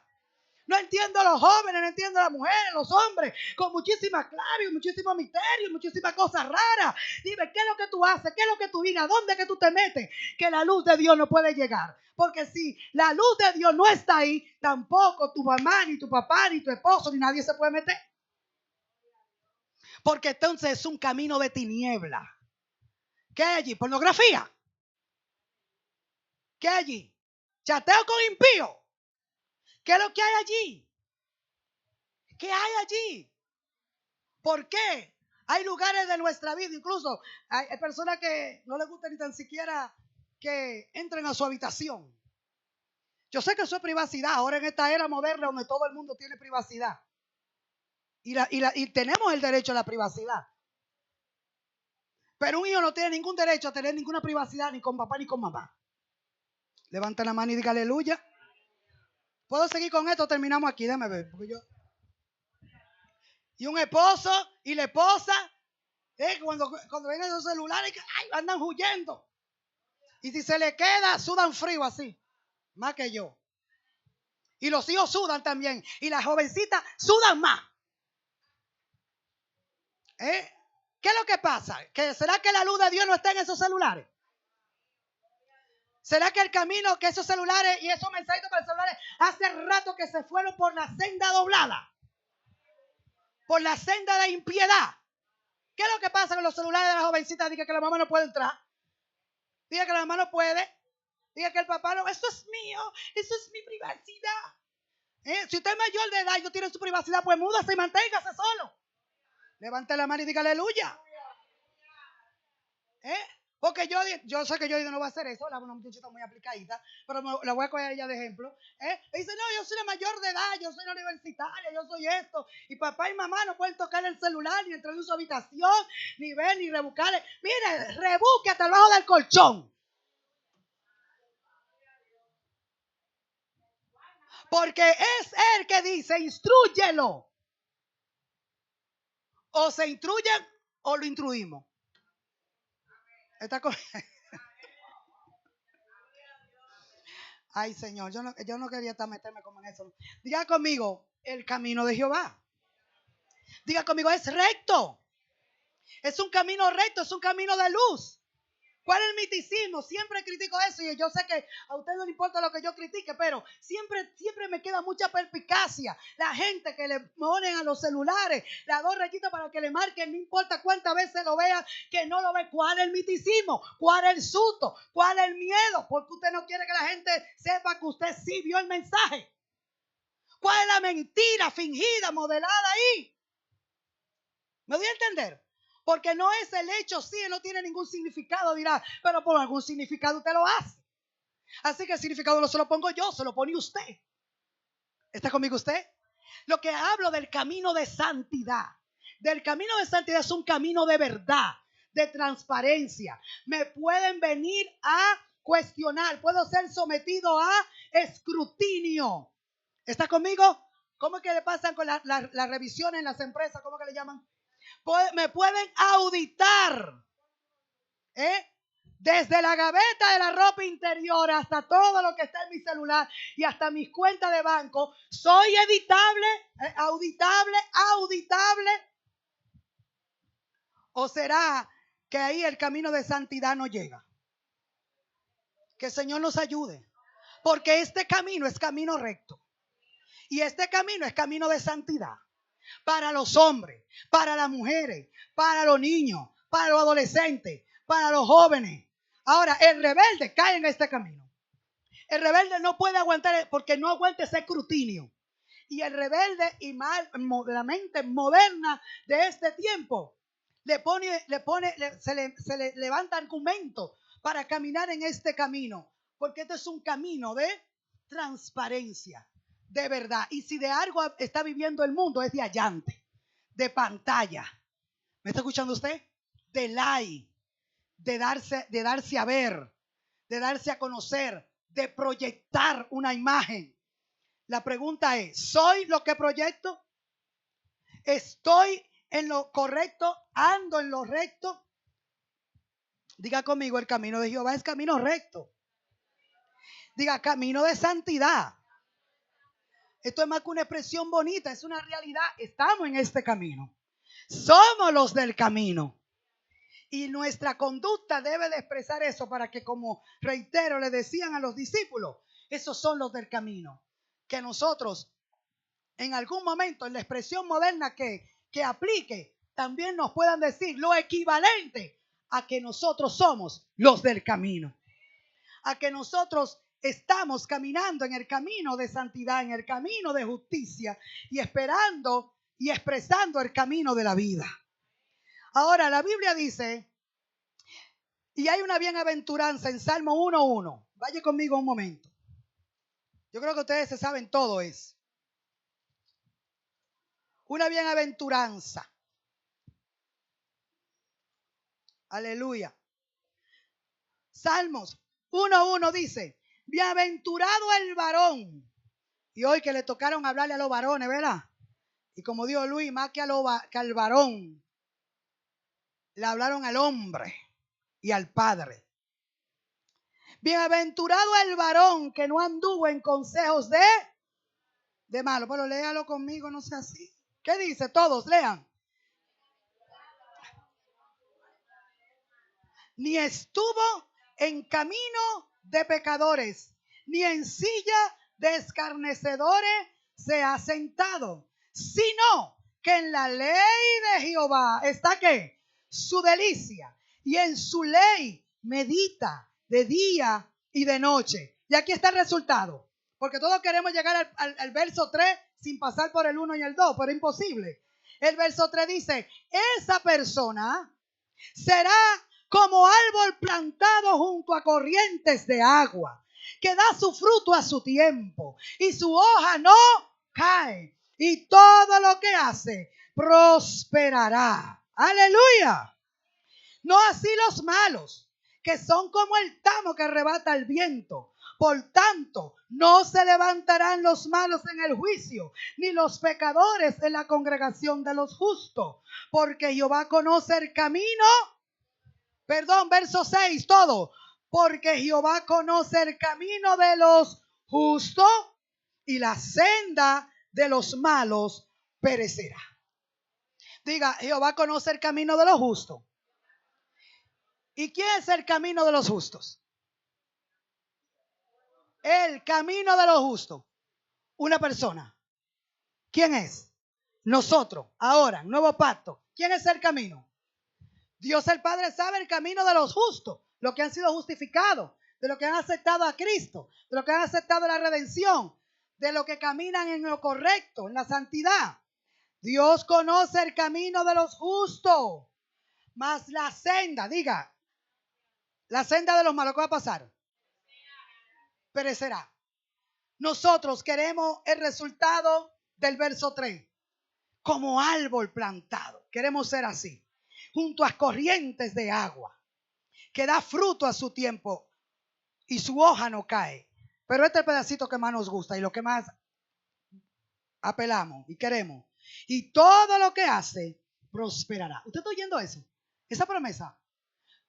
No entiendo a los jóvenes, no entiendo a las mujeres, los hombres, con muchísimas claves, muchísimos misterios, muchísimas cosas raras. Dime, ¿qué es lo que tú haces? ¿Qué es lo que tú vives? ¿A dónde es que tú te metes? Que la luz de Dios no puede llegar. Porque si la luz de Dios no está ahí, tampoco tu mamá, ni tu papá, ni tu esposo, ni nadie se puede meter. Porque entonces es un camino de tiniebla. ¿Qué hay allí? ¿Pornografía? ¿Qué hay allí? ¿Chateo con impío? ¿Qué es lo que hay allí? ¿Qué hay allí? ¿Por qué? Hay lugares de nuestra vida, incluso hay personas que no les gusta ni tan siquiera que entren a su habitación. Yo sé que eso es privacidad, ahora en esta era moderna donde todo el mundo tiene privacidad. Y tenemos el derecho a la privacidad. Pero un hijo no tiene ningún derecho a tener ninguna privacidad ni con papá ni con mamá. Levanta la mano y diga aleluya. ¿Puedo seguir con esto? Terminamos aquí, déjame ver. Y un esposo y la esposa, cuando ven esos celulares, andan huyendo. Y si se le queda, sudan frío así. Más que yo. Y los hijos sudan también. Y las jovencitas sudan más. ¿Qué es lo que pasa? ¿Será que la luz de Dios no está en esos celulares? ¿Será que el camino, que esos celulares y esos mensajitos para los celulares hace rato que se fueron por la senda doblada? Por la senda de impiedad. ¿Qué es lo que pasa con los celulares de las jovencitas? Diga que la mamá no puede entrar. Diga que la mamá no puede. Diga que el papá no. Eso es mío. Eso es mi privacidad. Si usted es mayor de edad y no tiene su privacidad, pues múdase y manténgase solo. Levante la mano y diga aleluya. Porque yo sé que yo no voy a hacer eso, una muchachita muy aplicadita, pero la voy a coger ella de ejemplo. Y dice, no, yo soy una mayor de edad, yo soy una universitaria, yo soy esto. Y papá y mamá no pueden tocar el celular, ni entrar en su habitación, ni ver, ni rebuscarle. Mire, rebusque hasta abajo del colchón. Porque es él que dice, instrúyelo. O se instruyen o lo instruimos. ¿Está con... Ay, Señor, yo no quería estar meterme como en eso. Diga conmigo, el camino de Jehová. Diga conmigo, es recto. Es un camino recto, es un camino de luz. ¿Cuál es el miticismo? Siempre critico eso y yo sé que a usted no le importa lo que yo critique, pero siempre me queda mucha perspicacia. La gente que le ponen a los celulares las dos rayitas para que le marquen, no importa cuántas veces lo vean, que no lo ve. ¿Cuál es el miticismo? ¿Cuál es el susto? ¿Cuál es el miedo? Porque usted no quiere que la gente sepa que usted sí vio el mensaje. ¿Cuál es la mentira fingida, modelada ahí? ¿Me doy a entender? Porque no es el hecho, sí, no tiene ningún significado, dirá, pero por algún significado usted lo hace. Así que el significado no se lo pongo yo, se lo pone usted. ¿Está conmigo usted? Lo que hablo del camino de santidad. Del camino de santidad es un camino de verdad, de transparencia. Me pueden venir a cuestionar, puedo ser sometido a escrutinio. ¿Está conmigo? ¿Cómo es que le pasan con las revisiones en las empresas? ¿Cómo que le llaman? Me pueden auditar. Desde la gaveta de la ropa interior hasta todo lo que está en mi celular y hasta mis cuentas de banco. Soy editable, auditable. ¿O será que ahí el camino de santidad no llega? Que el Señor nos ayude. Porque este camino es camino recto. Y este camino es camino de santidad. Para los hombres, para las mujeres, para los niños, para los adolescentes, para los jóvenes. Ahora, el rebelde cae en este camino. El rebelde no puede aguantar porque no aguanta ese escrutinio. Y el rebelde y la mente moderna de este tiempo se le levanta argumento para caminar en este camino. Porque este es un camino de transparencia, de verdad. Y si de algo está viviendo el mundo es de allante, de pantalla. ¿Me está escuchando usted? De like, de darse a ver, de darse a conocer, de proyectar una imagen. La pregunta es, ¿soy lo que proyecto? ¿Estoy en lo correcto? ¿Ando en lo recto? Diga conmigo, el camino de Jehová es camino recto. Diga, camino de santidad. Esto es más que una expresión bonita, es una realidad. Estamos en este camino. Somos los del camino. Y nuestra conducta debe de expresar eso para que, como reitero, le decían a los discípulos, esos son los del camino. Que nosotros, en algún momento, en la expresión moderna que aplique, también nos puedan decir lo equivalente a que nosotros somos los del camino. A que nosotros estamos caminando en el camino de santidad, en el camino de justicia y esperando y expresando el camino de la vida. Ahora, la Biblia dice, y hay una bienaventuranza en Salmo 1:1. Vaya conmigo un momento. Yo creo que ustedes se saben todo eso. Una bienaventuranza. Aleluya. Salmos 1:1 dice, bienaventurado el varón. Y hoy que le tocaron hablarle a los varones, ¿verdad? Y como dijo Luis, más que al varón, le hablaron al hombre y al padre. Bienaventurado el varón que no anduvo en consejos de malo. Pero léalo conmigo, no sea así. ¿Qué dice? Todos lean. Ni estuvo en camino de pecadores, ni en silla de escarnecedores se ha sentado, sino que en la ley de Jehová está ¿qué? Su delicia, y en su ley medita de día y de noche. Y aquí está el resultado, porque todos queremos llegar al verso 3 sin pasar por el 1 y el 2, pero imposible. El verso 3 dice, esa persona será como árbol plantado junto a corrientes de agua, que da su fruto a su tiempo y su hoja no cae, y todo lo que hace prosperará. Aleluya. No así los malos, que son como el tamo que arrebata el viento. Por tanto, no se levantarán los malos en el juicio, ni los pecadores en la congregación de los justos, porque Jehová conoce el camino. Verso 6, todo. Porque Jehová conoce el camino de los justos y la senda de los malos perecerá. Diga, Jehová conoce el camino de los justos. ¿Y quién es el camino de los justos? El camino de los justos. Una persona. ¿Quién es? Nosotros. Ahora, nuevo pacto. ¿Quién es el camino? Dios el Padre sabe el camino de los justos, los que han sido justificados, de los que han aceptado a Cristo, de los que han aceptado la redención, de los que caminan en lo correcto, en la santidad. Dios conoce el camino de los justos, mas la senda, diga, la senda de los malos, ¿qué va a pasar? Perecerá. Nosotros queremos el resultado del verso 3, como árbol plantado. Queremos ser así, junto a corrientes de agua, que da fruto a su tiempo y su hoja no cae. Pero este es el pedacito que más nos gusta y lo que más apelamos y queremos. Y todo lo que hace prosperará. ¿Usted está oyendo eso? Esa promesa.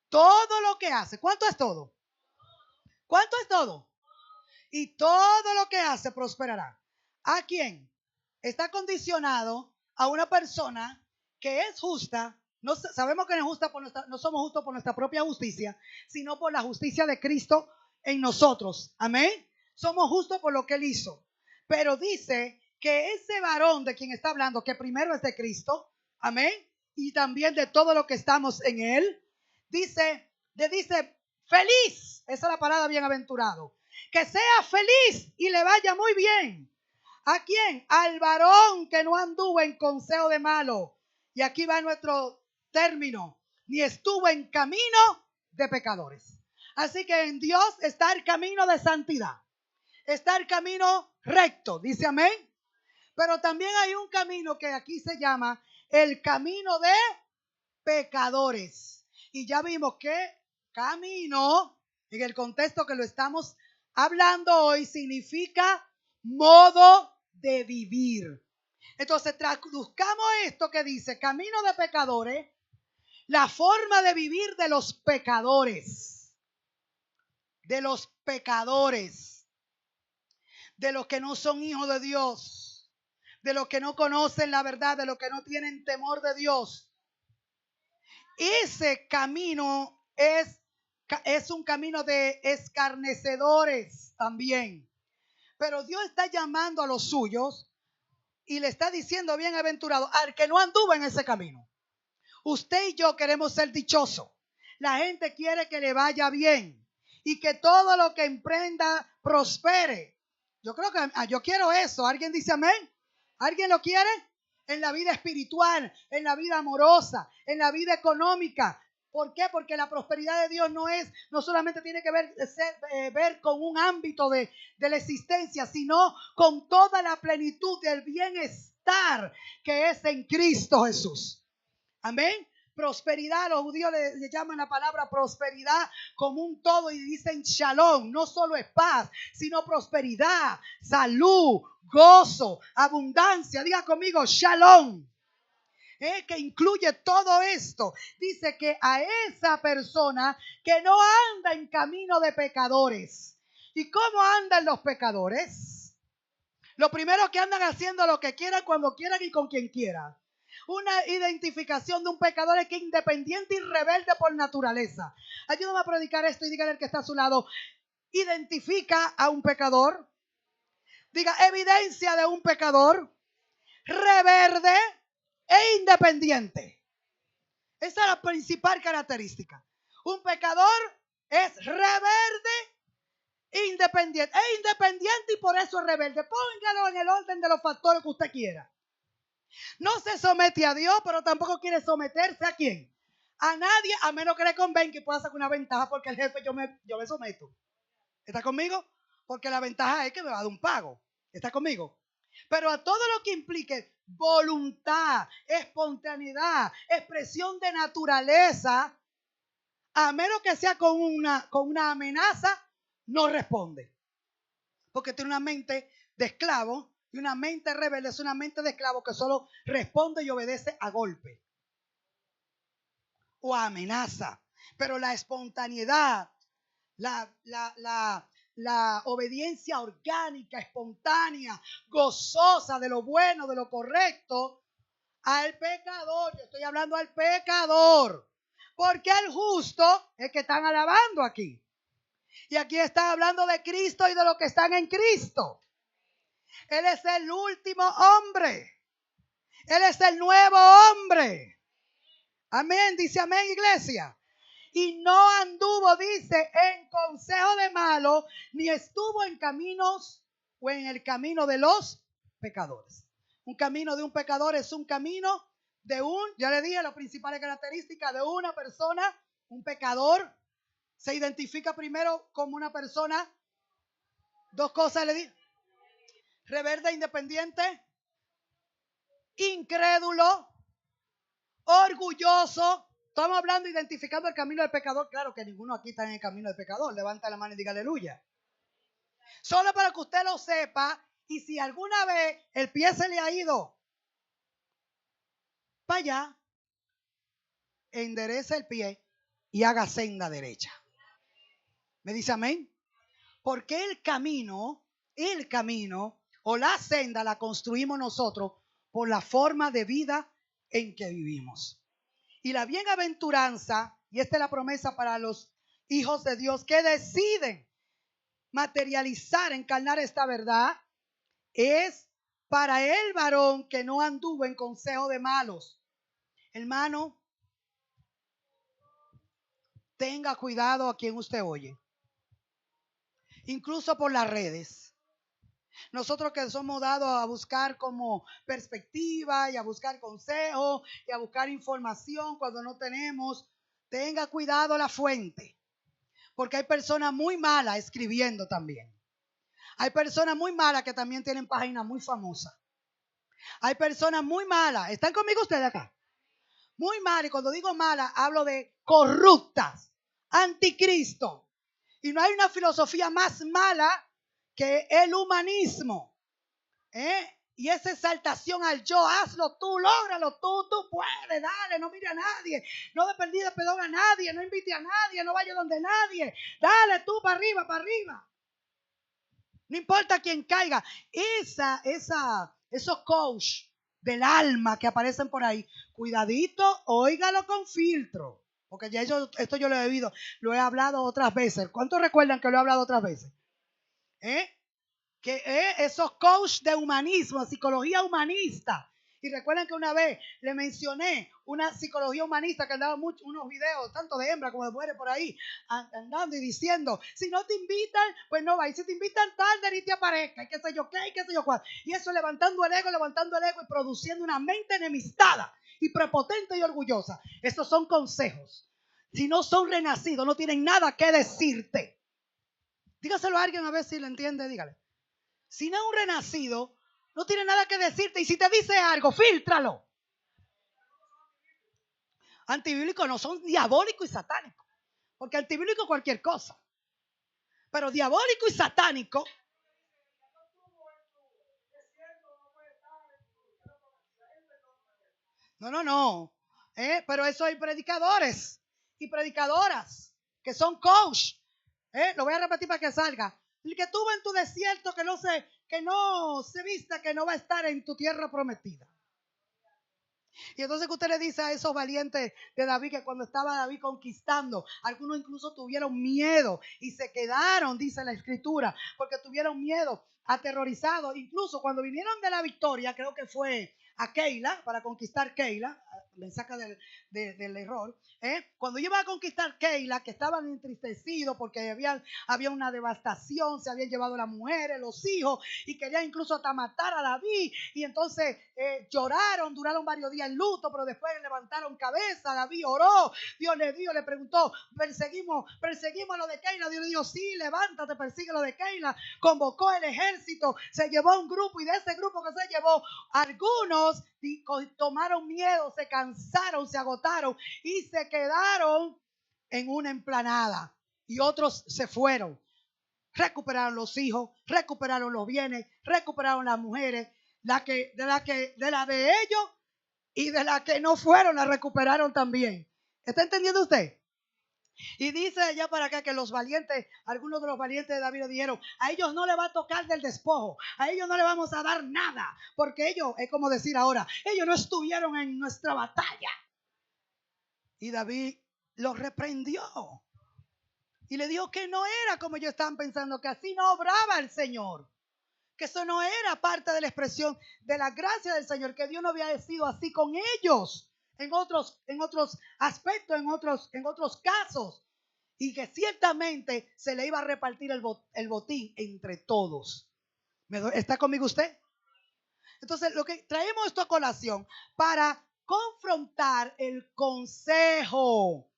Todo lo que hace. ¿Cuánto es todo? ¿Cuánto es todo? Y todo lo que hace prosperará. ¿A quién? Está condicionado a una persona que es justa. No sabemos que no, es justa no somos justos por nuestra propia justicia, sino por la justicia de Cristo en nosotros. Amén. Somos justos por lo que Él hizo. Pero dice que ese varón de quien está hablando, que primero es de Cristo, amén, y también de todo lo que estamos en Él, dice feliz, esa es la palabra bienaventurado, que sea feliz y le vaya muy bien. ¿A quién? Al varón que no anduvo en consejo de malo. Y aquí va nuestro término, ni estuvo en camino de pecadores. Así que en Dios está el camino de santidad, está el camino recto, dice amén. Pero también hay un camino que aquí se llama el camino de pecadores. Y ya vimos que camino, en el contexto que lo estamos hablando hoy, significa modo de vivir. Entonces traduzcamos esto que dice camino de pecadores, la forma de vivir de los pecadores. De los pecadores. de los que no son hijos de Dios, de los que no conocen la verdad, de los que no tienen temor de Dios. Ese camino es un camino de escarnecedores también. Pero Dios está llamando a los suyos y le está diciendo bienaventurado al que no anduvo en ese camino. Usted y yo queremos ser dichosos. La gente quiere que le vaya bien y que todo lo que emprenda prospere. Yo creo que yo quiero eso. ¿Alguien dice amén? ¿Alguien lo quiere? En la vida espiritual, en la vida amorosa, en la vida económica. ¿Por qué? Porque la prosperidad de Dios no solamente tiene que ver con un ámbito de la existencia, sino con toda la plenitud del bienestar que es en Cristo Jesús. Amén. Prosperidad, los judíos le llaman la palabra prosperidad como un todo y dicen shalom. No solo es paz, sino prosperidad, salud, gozo, abundancia. Diga conmigo shalom. Que incluye todo esto. Dice que a esa persona que no anda en camino de pecadores. ¿Y cómo andan los pecadores? Lo primero que andan haciendo lo que quieran, cuando quieran y con quien quieran. Una identificación de un pecador es que es independiente y rebelde por naturaleza. Ayúdame a predicar esto y dígale al que está a su lado. Identifica a un pecador. Diga evidencia de un pecador rebelde e independiente. Esa es la principal característica. Un pecador es rebelde independiente. Es independiente y por eso es rebelde. Póngalo en el orden de los factores que usted quiera. No se somete a Dios, pero tampoco quiere someterse a quién. A nadie, a menos que le convenga y pueda sacar una ventaja porque el jefe yo me someto. ¿Está conmigo? Porque la ventaja es que me va a dar un pago. ¿Está conmigo? Pero a todo lo que implique voluntad, espontaneidad, expresión de naturaleza, a menos que sea con una amenaza, no responde. Porque tiene una mente de esclavo y una mente rebelde es una mente de esclavo que solo responde y obedece a golpe o a amenaza. Pero la espontaneidad, la obediencia orgánica, espontánea, gozosa de lo bueno, de lo correcto, al pecador, yo estoy hablando al pecador, porque el justo es que están alabando aquí. Y aquí están hablando de Cristo y de los que están en Cristo. Él es el último hombre. Él es el nuevo hombre. Amén, dice amén, iglesia. Y no anduvo, dice, en consejo de malos, ni estuvo en caminos o en el camino de los pecadores. Un camino de un pecador es un camino de ya le dije las principales características de una persona, un pecador. Se identifica primero como una persona, dos cosas le dije: rebelde, independiente, incrédulo, orgulloso. Estamos hablando, identificando el camino del pecador. Claro que ninguno aquí está en el camino del pecador. Levanta la mano y diga aleluya. Solo para que usted lo sepa, y si alguna vez el pie se le ha ido para allá, enderece el pie y haga senda derecha. ¿Me dice amén? Porque el camino o la senda la construimos nosotros por la forma de vida en que vivimos. Y la bienaventuranza, y esta es la promesa para los hijos de Dios que deciden materializar, encarnar esta verdad, es para el varón que no anduvo en consejo de malos. Hermano, tenga cuidado a quien usted oye. Incluso por las redes. Nosotros que somos dados a buscar como perspectiva y a buscar consejo y a buscar información cuando no tenemos, tenga cuidado la fuente. Porque hay personas muy malas escribiendo también. Hay personas muy malas que también tienen páginas muy famosas. Hay personas muy malas. ¿Están conmigo ustedes acá? Muy malas. Y cuando digo malas, hablo de corruptas, anticristo. Y no hay una filosofía más mala que el humanismo. Y esa exaltación al yo, hazlo tú, lógralo tú puedes, dale, no mire a nadie, no de perdida perdón a nadie, no invite a nadie, no vaya donde nadie, dale tú para arriba, para arriba. No importa quién caiga. Esos coach del alma que aparecen por ahí, cuidadito, óigalo con filtro. Porque ya esto yo lo he hablado otras veces. ¿Cuántos recuerdan que lo he hablado otras veces? Que esos coach de humanismo, psicología humanista. Y recuerden que una vez le mencioné una psicología humanista que andaba unos videos, tanto de hembra como de mujeres por ahí, andando y diciendo, si no te invitan, pues no va. Y si te invitan tarde, ni te aparezca. Y qué sé yo qué, y qué sé yo cuál. Y eso levantando el ego y produciendo una mente enemistada y prepotente y orgullosa. Estos son consejos. Si no son renacidos, no tienen nada que decirte. Dígaselo a alguien a ver si lo entiende, dígale. Si no es un renacido, no tiene nada que decirte. Y si te dice algo, fíltralo. Antibíblicos no son diabólicos y satánicos. Porque antibíblico es cualquier cosa. Pero diabólico y satánico. No. Pero eso hay predicadores y predicadoras que son coach. Lo voy a repetir para que salga. El que tuvo en tu desierto que no se vista, que no va a estar en tu tierra prometida. Y entonces que usted le dice a esos valientes de David que cuando estaba David conquistando, algunos incluso tuvieron miedo y se quedaron, dice la escritura, porque tuvieron miedo, aterrorizados. Incluso cuando vinieron de la victoria, creo que fue a Keila, para conquistar Keila, me saca del error. Cuando iba a conquistar Keila, que estaban entristecidos porque había una devastación, se habían llevado las mujeres, los hijos, y querían incluso hasta matar a David. Y entonces lloraron, duraron varios días en luto, pero después levantaron cabeza. David oró, Dios le preguntó, perseguimos a los de Keila. Dios le dijo, sí, levántate, persigue a los de Keila. Convocó el ejército, se llevó un grupo, y de ese grupo que se llevó, algunos tomaron miedo, se cansaron, se agotaron y se quedaron en una emplanada, y otros se fueron. Recuperaron los hijos, recuperaron los bienes, recuperaron las mujeres, de la de ellos y de las que no fueron, la recuperaron también. ¿Está entendiendo usted? Y dice allá para acá que los valientes, algunos de los valientes de David le dijeron, a ellos no le va a tocar del despojo, a ellos no le vamos a dar nada, porque ellos, es como decir ahora, ellos no estuvieron en nuestra batalla. Y David los reprendió y le dijo que no era como ellos estaban pensando, que así no obraba el Señor, que eso no era parte de la expresión de la gracia del Señor, que Dios no había sido así con ellos en otros aspectos, en otros casos, y que ciertamente se le iba a repartir el botín entre todos. ¿Está conmigo usted? Entonces, lo que traemos esto a colación para confrontar el consejo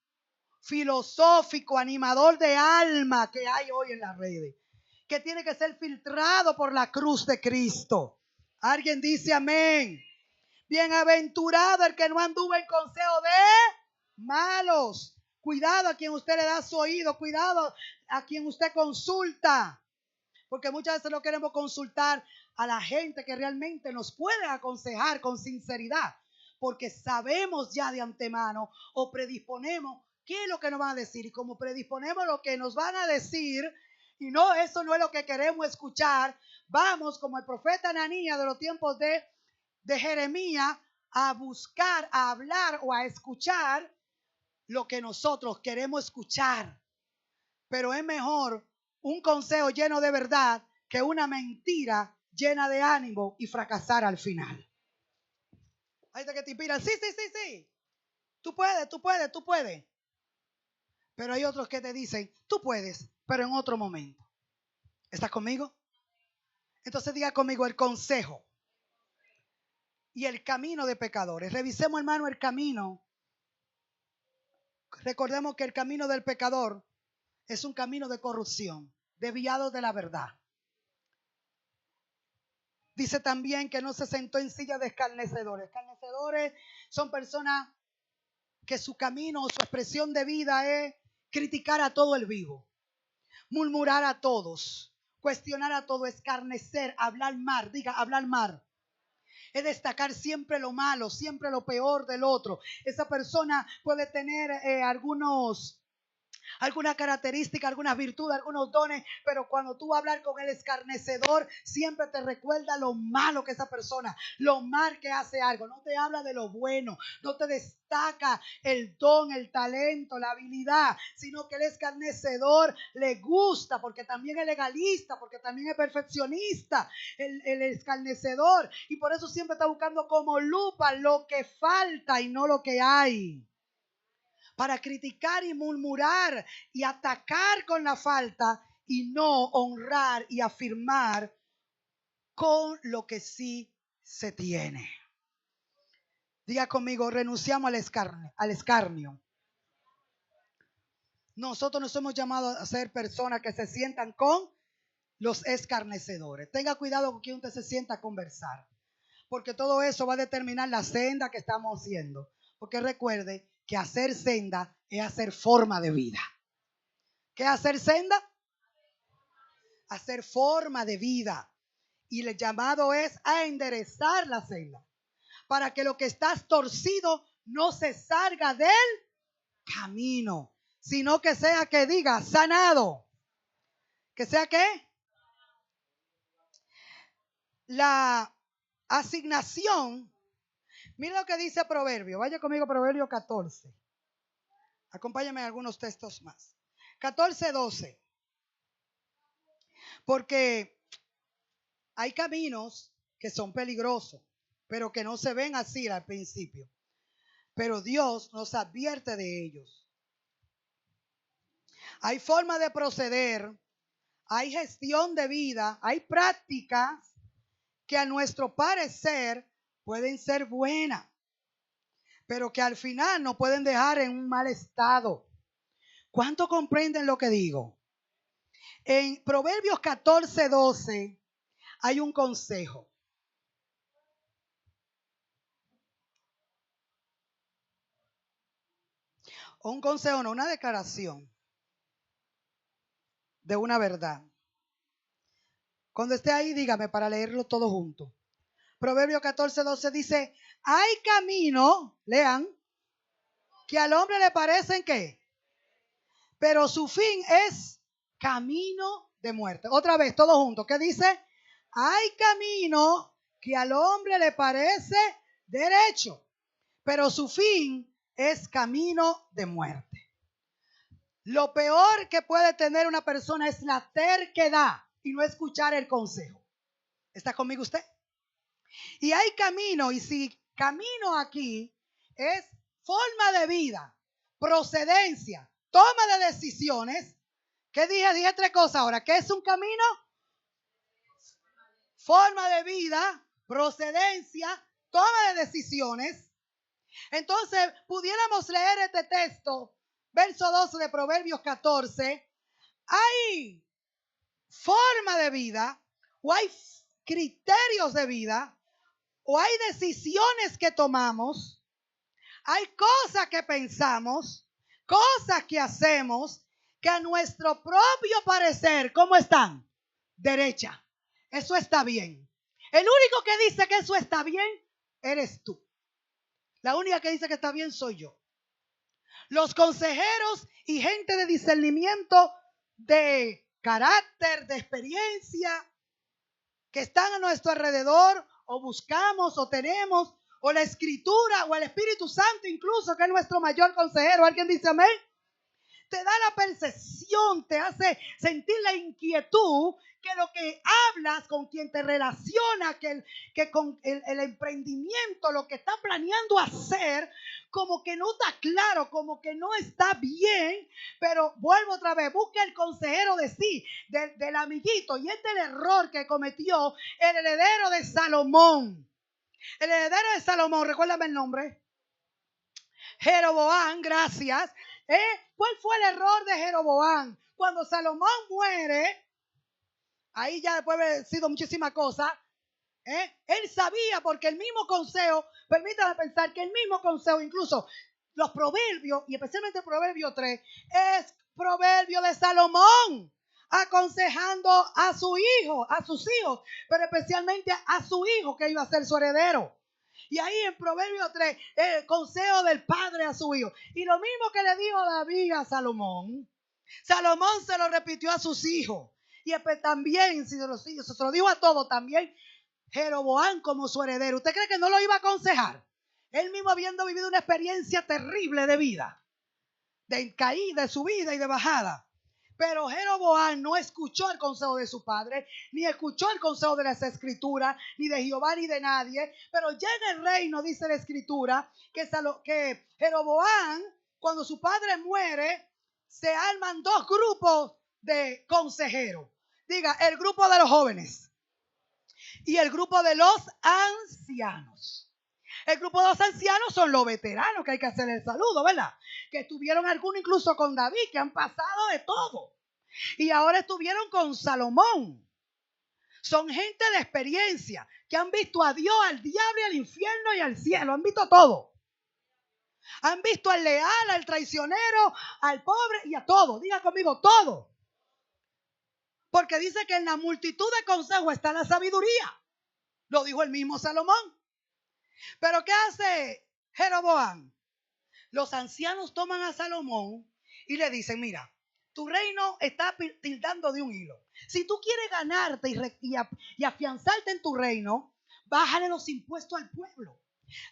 filosófico, animador de alma que hay hoy en las redes, que tiene que ser filtrado por la cruz de Cristo. Alguien dice amén. Bienaventurado el que no anduvo en consejo de malos. Cuidado a quien usted le da su oído, cuidado a quien usted consulta, porque muchas veces no queremos consultar a la gente que realmente nos puede aconsejar con sinceridad, porque sabemos ya de antemano o predisponemos qué es lo que nos van a decir, y como predisponemos lo que nos van a decir y no, eso no es lo que queremos escuchar, vamos como el profeta Ananías de los tiempos de Jeremías a buscar, a hablar o a escuchar lo que nosotros queremos escuchar. Pero es mejor un consejo lleno de verdad que una mentira llena de ánimo y fracasar al final. Hay gente que te inspiran, sí. Tú puedes. Pero hay otros que te dicen, tú puedes, pero en otro momento. ¿Estás conmigo? Entonces diga conmigo el consejo y el camino de pecadores. Revisemos, hermano, el camino. Recordemos que el camino del pecador es un camino de corrupción, desviado de la verdad. Dice también que no se sentó en silla de escarnecedores. Escarnecedores son personas que su camino o su expresión de vida es criticar a todo el vivo, murmurar a todos, cuestionar a todo, escarnecer, hablar mal, diga hablar mal. Es destacar siempre lo malo, siempre lo peor del otro. Esa persona puede tener algunos alguna característica, algunas virtudes, algunos dones, pero cuando tú vas a hablar con el escarnecedor, siempre te recuerda lo malo que esa persona, lo mal que hace algo. No te habla de lo bueno, no te destaca el don, el talento, la habilidad, sino que el escarnecedor le gusta, porque también es legalista, porque también es perfeccionista, el escarnecedor, y por eso siempre está buscando como lupa lo que falta y no lo que hay, para criticar y murmurar y atacar con la falta y no honrar y afirmar con lo que sí se tiene. Diga conmigo, renunciamos al escarnio. Nosotros nos hemos llamado a ser personas que se sientan con los escarnecedores. Tenga cuidado con quien usted se sienta a conversar, porque todo eso va a determinar la senda que estamos haciendo. Porque recuerde que hacer senda es hacer forma de vida. ¿Qué es hacer senda? Hacer forma de vida. Y el llamado es a enderezar la senda, para que lo que estás torcido no se salga del camino, sino que sea, que diga, sanado. ¿Que sea qué? La asignación. Mira lo que dice Proverbio. Vaya conmigo a Proverbio 14. Acompáñame en algunos textos más. 14:12. Porque hay caminos que son peligrosos, pero que no se ven así al principio. Pero Dios nos advierte de ellos. Hay forma de proceder, hay gestión de vida, hay prácticas que a nuestro parecer pueden ser buenas, pero que al final nos pueden dejar en un mal estado. ¿Cuánto comprenden lo que digo? En Proverbios 14:12 hay un consejo. O un consejo, no, una declaración de una verdad. Cuando esté ahí, dígame para leerlo todo junto. Proverbios 14:12 dice, hay camino, lean, que al hombre le parecen ¿qué? Pero su fin es camino de muerte. Otra vez, todos juntos. ¿Qué dice? Hay camino que al hombre le parece derecho, pero su fin es camino de muerte. Lo peor que puede tener una persona es la terquedad y no escuchar el consejo. ¿Está conmigo usted? Y hay camino, y si camino aquí es forma de vida, procedencia, toma de decisiones. ¿Qué dije? Dije tres cosas ahora. ¿Qué es un camino? Forma de vida, procedencia, toma de decisiones. Entonces, pudiéramos leer este texto, verso 12 de Proverbios 14. Hay forma de vida, o hay criterios de vida, o hay decisiones que tomamos, hay cosas que pensamos, cosas que hacemos, que a nuestro propio parecer, ¿cómo están? Derecha. Eso está bien. El único que dice que eso está bien, eres tú. La única que dice que está bien soy yo. Los consejeros y gente de discernimiento, de carácter, de experiencia, que están a nuestro alrededor, o buscamos, o tenemos, o la Escritura, o el Espíritu Santo incluso, que es nuestro mayor consejero. ¿Alguien dice amén? Te da la percepción, te hace sentir la inquietud que lo que hablas, con quien te relaciona, que con el emprendimiento, lo que está planeando hacer, como que no está claro, como que no está bien. Pero vuelvo otra vez, busca el consejero de sí, del amiguito. Y este es el error que cometió el heredero de Salomón. El heredero de Salomón, recuérdame el nombre. Jeroboam, gracias. ¿Cuál fue el error de Jeroboam? Cuando Salomón muere, ahí ya después de haber sido muchísimas cosas, él sabía, porque el mismo consejo, permítame pensar que el mismo consejo, incluso los proverbios, y especialmente el proverbio 3, es proverbio de Salomón, aconsejando a su hijo, a sus hijos, pero especialmente a su hijo que iba a ser su heredero. Y ahí en Proverbios 3, el consejo del padre a su hijo. Y lo mismo que le dijo David a Salomón, Salomón se lo repitió a sus hijos. Y también, si se lo dijo a todos, también Jeroboam como su heredero. ¿Usted cree que no lo iba a aconsejar? Él mismo habiendo vivido una experiencia terrible de vida, de caída, de subida y de bajada. Pero Jeroboam no escuchó el consejo de su padre, ni escuchó el consejo de las escrituras, ni de Jehová, ni de nadie. Pero ya en el reino dice la escritura que Jeroboam, cuando su padre muere, se arman dos grupos de consejeros. Diga, el grupo de los jóvenes y el grupo de los ancianos. El grupo de los ancianos son los veteranos que hay que hacer el saludo, ¿verdad? Que estuvieron algunos incluso con David, que han pasado de todo. Y ahora estuvieron con Salomón. Son gente de experiencia, que han visto a Dios, al diablo, al infierno y al cielo. Han visto todo. Han visto al leal, al traicionero, al pobre y a todo. Diga conmigo, todo. Porque dice que en la multitud de consejos está la sabiduría. Lo dijo el mismo Salomón. Pero ¿qué hace Jeroboam? Los ancianos toman a Salomón y le dicen, mira, tu reino está tildando de un hilo. Si tú quieres ganarte y afianzarte en tu reino, bájale los impuestos al pueblo.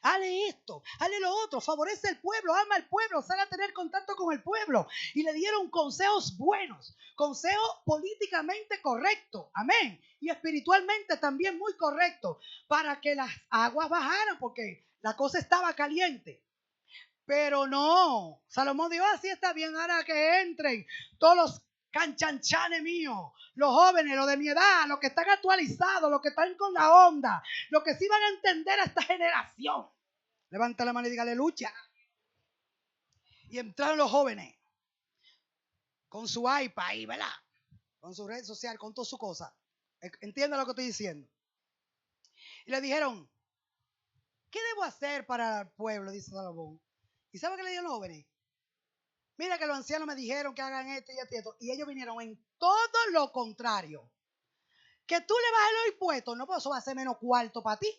Hale esto, hale lo otro, favorece al pueblo, ama al pueblo, sale a tener contacto con el pueblo. Y le dieron consejos buenos, consejos políticamente correctos, amén. Y espiritualmente también muy correctos, para que las aguas bajaran, porque la cosa estaba caliente. Pero no, Salomón dijo, así está bien, ahora que entren todos los canchanchanes míos, los jóvenes, los de mi edad, los que están actualizados, los que están con la onda, los que sí van a entender a esta generación. Levanta la mano y diga aleluya. Y entraron los jóvenes con su iPad ahí, ¿verdad? Con su red social, con toda su cosa. Entiende lo que estoy diciendo. Y le dijeron, ¿qué debo hacer para el pueblo? Dice Salomón. ¿Y sabe qué le dijeron los jóvenes? Mira que los ancianos me dijeron que hagan esto y esto. Y ellos vinieron en todo lo contrario. Que tú le bajes los impuestos, no, pues eso va a ser menos cuarto para ti.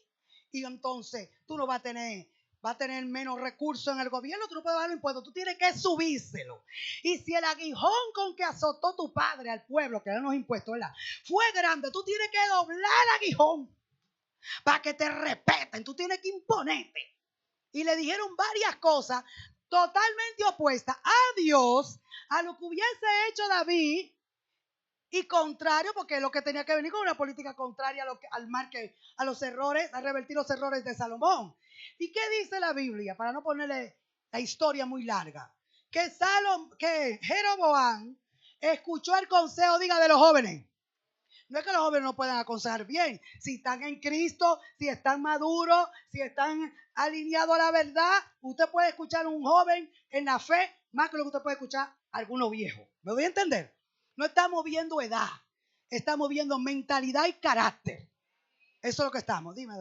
Y entonces tú no vas a tener menos recursos en el gobierno, tú no puedes bajar los impuestos, tú tienes que subírselo. Y si el aguijón con que azotó tu padre al pueblo, que eran los impuestos, ¿verdad?, fue grande, tú tienes que doblar el aguijón para que te respeten, tú tienes que imponerte. Y le dijeron varias cosas totalmente opuestas a Dios, a lo que hubiese hecho David, y contrario, porque lo que tenía que venir con una política contraria a los errores, a revertir los errores de Salomón. ¿Y qué dice la Biblia? Para no ponerle la historia muy larga. Que Jeroboam escuchó el consejo, diga, de los jóvenes. No es que los jóvenes no puedan aconsejar bien. Si están en Cristo, si están maduros, si están alineados a la verdad, usted puede escuchar a un joven en la fe más que lo que usted puede escuchar a algunos viejos. ¿Me voy a entender? No estamos viendo edad, estamos viendo mentalidad y carácter. Eso es lo que estamos. Dime.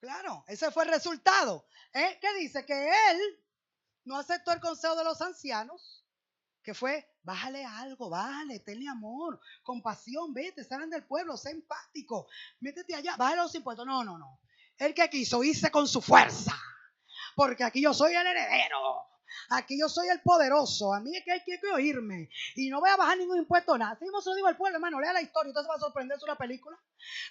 Claro, ese fue el resultado. ¿Qué dice? Que él no aceptó el consejo de los ancianos, que fue, bájale algo, bájale, tenle amor, compasión, vete, salgan del pueblo, sé empático, métete allá, bájale los impuestos. No, no, no. El que quiso irse con su fuerza, porque aquí yo soy el heredero. Aquí yo soy el poderoso. A mí es que hay que oírme. Y no voy a bajar ningún impuesto, nada. Así mismo se lo digo al pueblo, hermano. Lea la historia. Usted se va a sorprender. Es una película.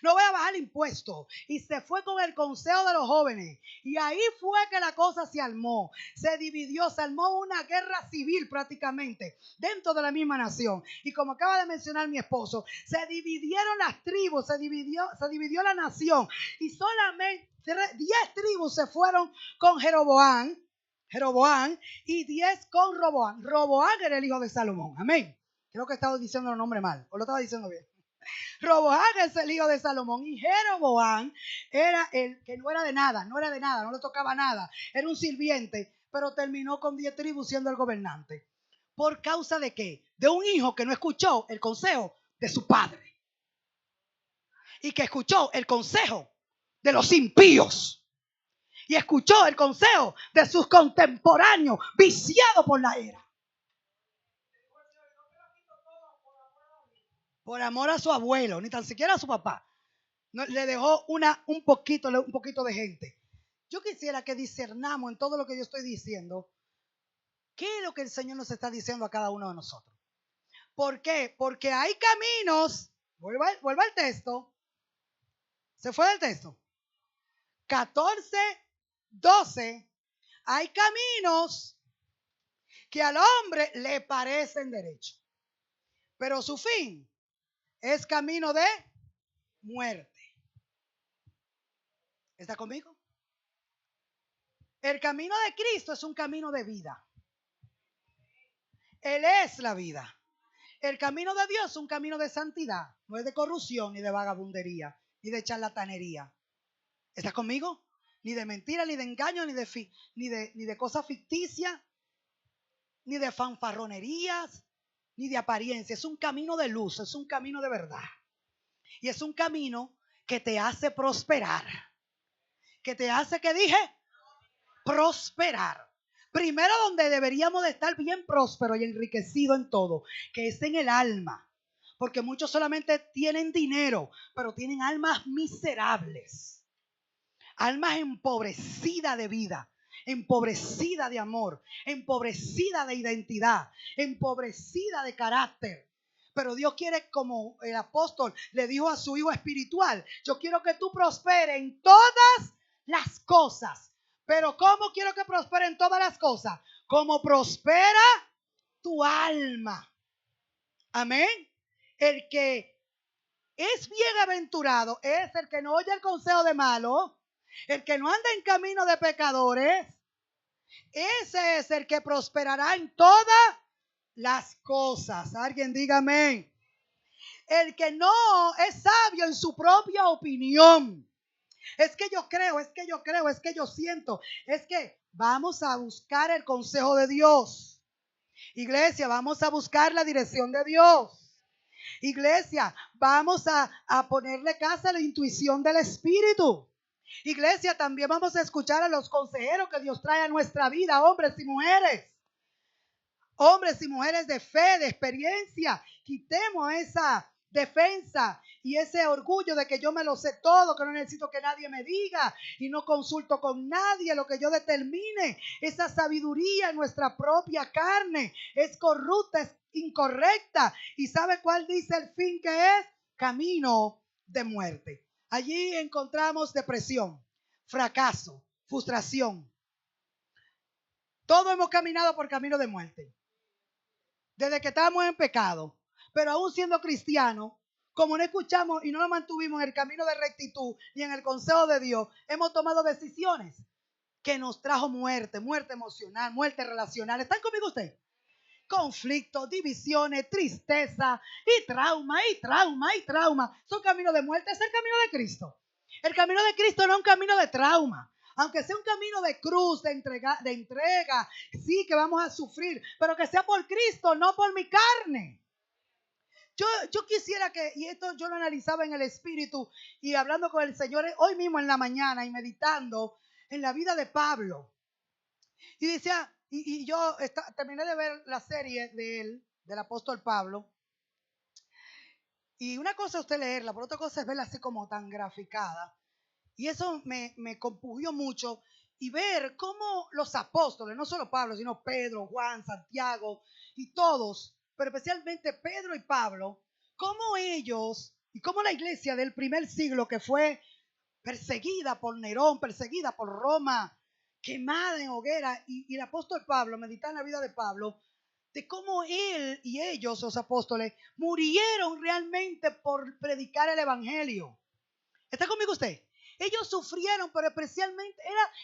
No voy a bajar el impuesto. Y se fue con el consejo de los jóvenes. Y ahí fue que la cosa se armó. Se dividió. Se armó una guerra civil prácticamente dentro de la misma nación. Y como acaba de mencionar mi esposo, se dividieron las tribus. Se dividió la nación. Y solamente 10 tribus se fueron con Jeroboam y 10 con Roboam. Roboam era el hijo de Salomón. Amén. Creo que estaba diciendo el nombre mal. ¿O lo estaba diciendo bien? Roboam es el hijo de Salomón. Y Jeroboam era el que no era de nada, no le tocaba nada. Era un sirviente, pero terminó con 10 tribus siendo el gobernante. ¿Por causa de qué? De un hijo que no escuchó el consejo de su padre. Y que escuchó el consejo de los impíos. Y escuchó el consejo de sus contemporáneos, viciados por la era. por amor a su abuelo, ni tan siquiera a su papá. No, le dejó un poquito de gente. Yo quisiera que discernamos en todo lo que yo estoy diciendo, qué es lo que el Señor nos está diciendo a cada uno de nosotros. ¿Por qué? Porque hay caminos, vuelva al texto, se fue del texto, 14, 12, hay caminos que al hombre le parecen derechos, pero su fin es camino de muerte. ¿Está conmigo? El camino de Cristo es un camino de vida. Él es la vida. El camino de Dios es un camino de santidad. No es de corrupción, ni de vagabundería, ni de charlatanería. ¿Estás conmigo? Ni de mentira, ni de engaño, ni de cosas ficticias, ni de fanfarronerías, ni de apariencia. Es un camino de luz, es un camino de verdad. Y es un camino que te hace prosperar. Que te hace, ¿qué dije? Prosperar. Primero, donde deberíamos de estar bien próspero y enriquecido en todo, que es en el alma. Porque muchos solamente tienen dinero, pero tienen almas miserables. Almas empobrecidas de vida, empobrecida de amor, empobrecida de identidad, empobrecida de carácter. Pero Dios quiere, como el apóstol le dijo a su hijo espiritual, yo quiero que tú prosperes en todas las cosas. Pero ¿cómo quiero que prospere en todas las cosas? Como prospera tu alma. Amén. El que es bienaventurado es el que no oye el consejo de malo, el que no anda en camino de pecadores. Ese es el que prosperará en todas las cosas. Alguien diga amén. El que no es sabio en su propia opinión. Es que yo creo, es que yo creo, es que yo siento. Es que vamos a buscar el consejo de Dios. Iglesia, vamos a buscar la dirección de Dios. Iglesia, vamos a ponerle caso a la intuición del Espíritu. Iglesia, también vamos a escuchar a los consejeros que Dios trae a nuestra vida, hombres y mujeres. Hombres y mujeres de fe, de experiencia. Quitemos esa defensa y ese orgullo de que yo me lo sé todo, que no necesito que nadie me diga y no consulto con nadie lo que yo determine. Esa sabiduría en nuestra propia carne es corrupta, es incorrecta. ¿Y sabe cuál dice el fin que es? Camino de muerte. Allí encontramos depresión, fracaso, frustración. Todos hemos caminado por camino de muerte. Desde que estábamos en pecado, pero aún siendo cristianos, como no escuchamos y no nos mantuvimos en el camino de rectitud ni en el consejo de Dios, hemos tomado decisiones que nos trajo muerte, muerte emocional, muerte relacional. ¿Están conmigo ustedes? Conflictos, divisiones, tristeza y trauma, y trauma, y trauma. Son caminos de muerte, es el camino de Cristo. El camino de Cristo no es un camino de trauma. Aunque sea un camino de cruz, de entrega, sí que vamos a sufrir, pero que sea por Cristo, no por mi carne. Yo quisiera que, y esto yo lo analizaba en el Espíritu y hablando con el Señor hoy mismo en la mañana y meditando en la vida de Pablo. Y decía, y yo terminé de ver la serie de él, del apóstol Pablo. Y una cosa es usted leerla, por otra cosa es verla así como tan graficada. Y eso me compugió mucho. Y ver cómo los apóstoles, no solo Pablo, sino Pedro, Juan, Santiago y todos, pero especialmente Pedro y Pablo, cómo ellos y cómo la iglesia del primer siglo que fue perseguida por Nerón, perseguida por Roma, quemada en hoguera, y el apóstol Pablo, meditar en la vida de Pablo, de cómo él y ellos, los apóstoles, murieron realmente por predicar el evangelio. ¿Está conmigo usted? Ellos sufrieron, pero especialmente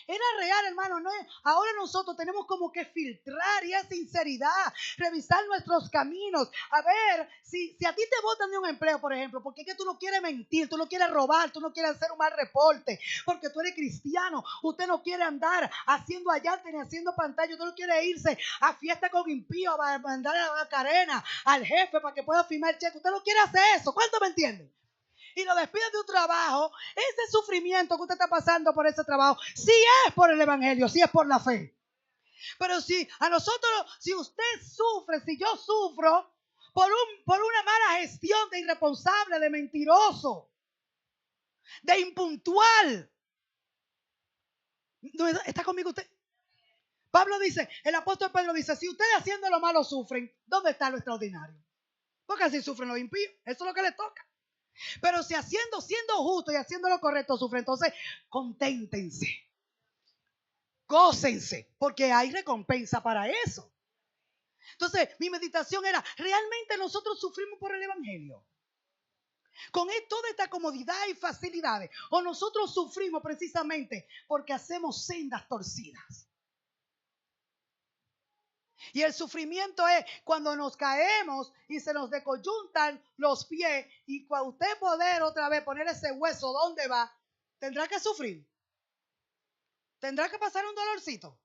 era real, hermano. No, ahora nosotros tenemos como que filtrar y a sinceridad, revisar nuestros caminos. A ver, si a ti te botan de un empleo, por ejemplo, porque es que tú no quieres mentir, tú no quieres robar, tú no quieres hacer un mal reporte, porque tú eres cristiano, usted no quiere andar haciendo allarte ni haciendo pantalla, usted no quiere irse a fiesta con impío, a mandar a la carena al jefe para que pueda firmar el cheque. Usted no quiere hacer eso. ¿Cuánto me entienden? Y lo despiden de un trabajo, ese sufrimiento que usted está pasando por ese trabajo, sí es por el evangelio, sí es por la fe. Pero si a nosotros, si usted sufre, si yo sufro por una mala gestión de irresponsable, de mentiroso, de impuntual. ¿Está conmigo usted? Pablo dice, el apóstol Pedro dice, si ustedes haciendo lo malo sufren, ¿dónde está lo extraordinario? Porque así sufren los impíos, eso es lo que les toca. Pero si siendo justo y haciendo lo correcto sufren, entonces conténtense, gócense, porque hay recompensa para eso. Entonces mi meditación era, ¿realmente nosotros sufrimos por el evangelio? Con toda esta comodidad y facilidades, o nosotros sufrimos precisamente porque hacemos sendas torcidas. Y el sufrimiento es cuando nos caemos y se nos decoyuntan los pies, y para usted poder otra vez poner ese hueso donde va, tendrá que sufrir. Tendrá que pasar un dolorcito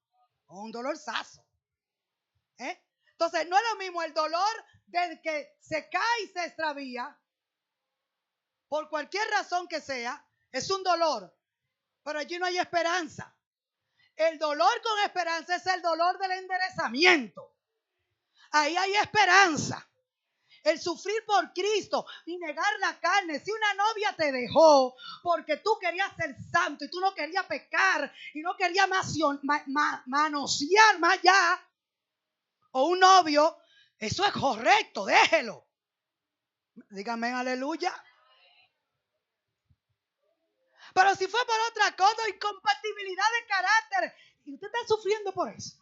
o un dolorzazo. Entonces no es lo mismo el dolor del que se cae y se extravía por cualquier razón que sea, es un dolor, pero allí no hay esperanza. El dolor con esperanza es el dolor del enderezamiento. Ahí hay esperanza. El sufrir por Cristo y negar la carne. Si una novia te dejó porque tú querías ser santo y tú no querías pecar y no querías manosear más allá, o un novio, eso es correcto, déjelo. Dígame aleluya. Pero si fue por otra cosa, incompatibilidad de carácter, y usted está sufriendo por eso.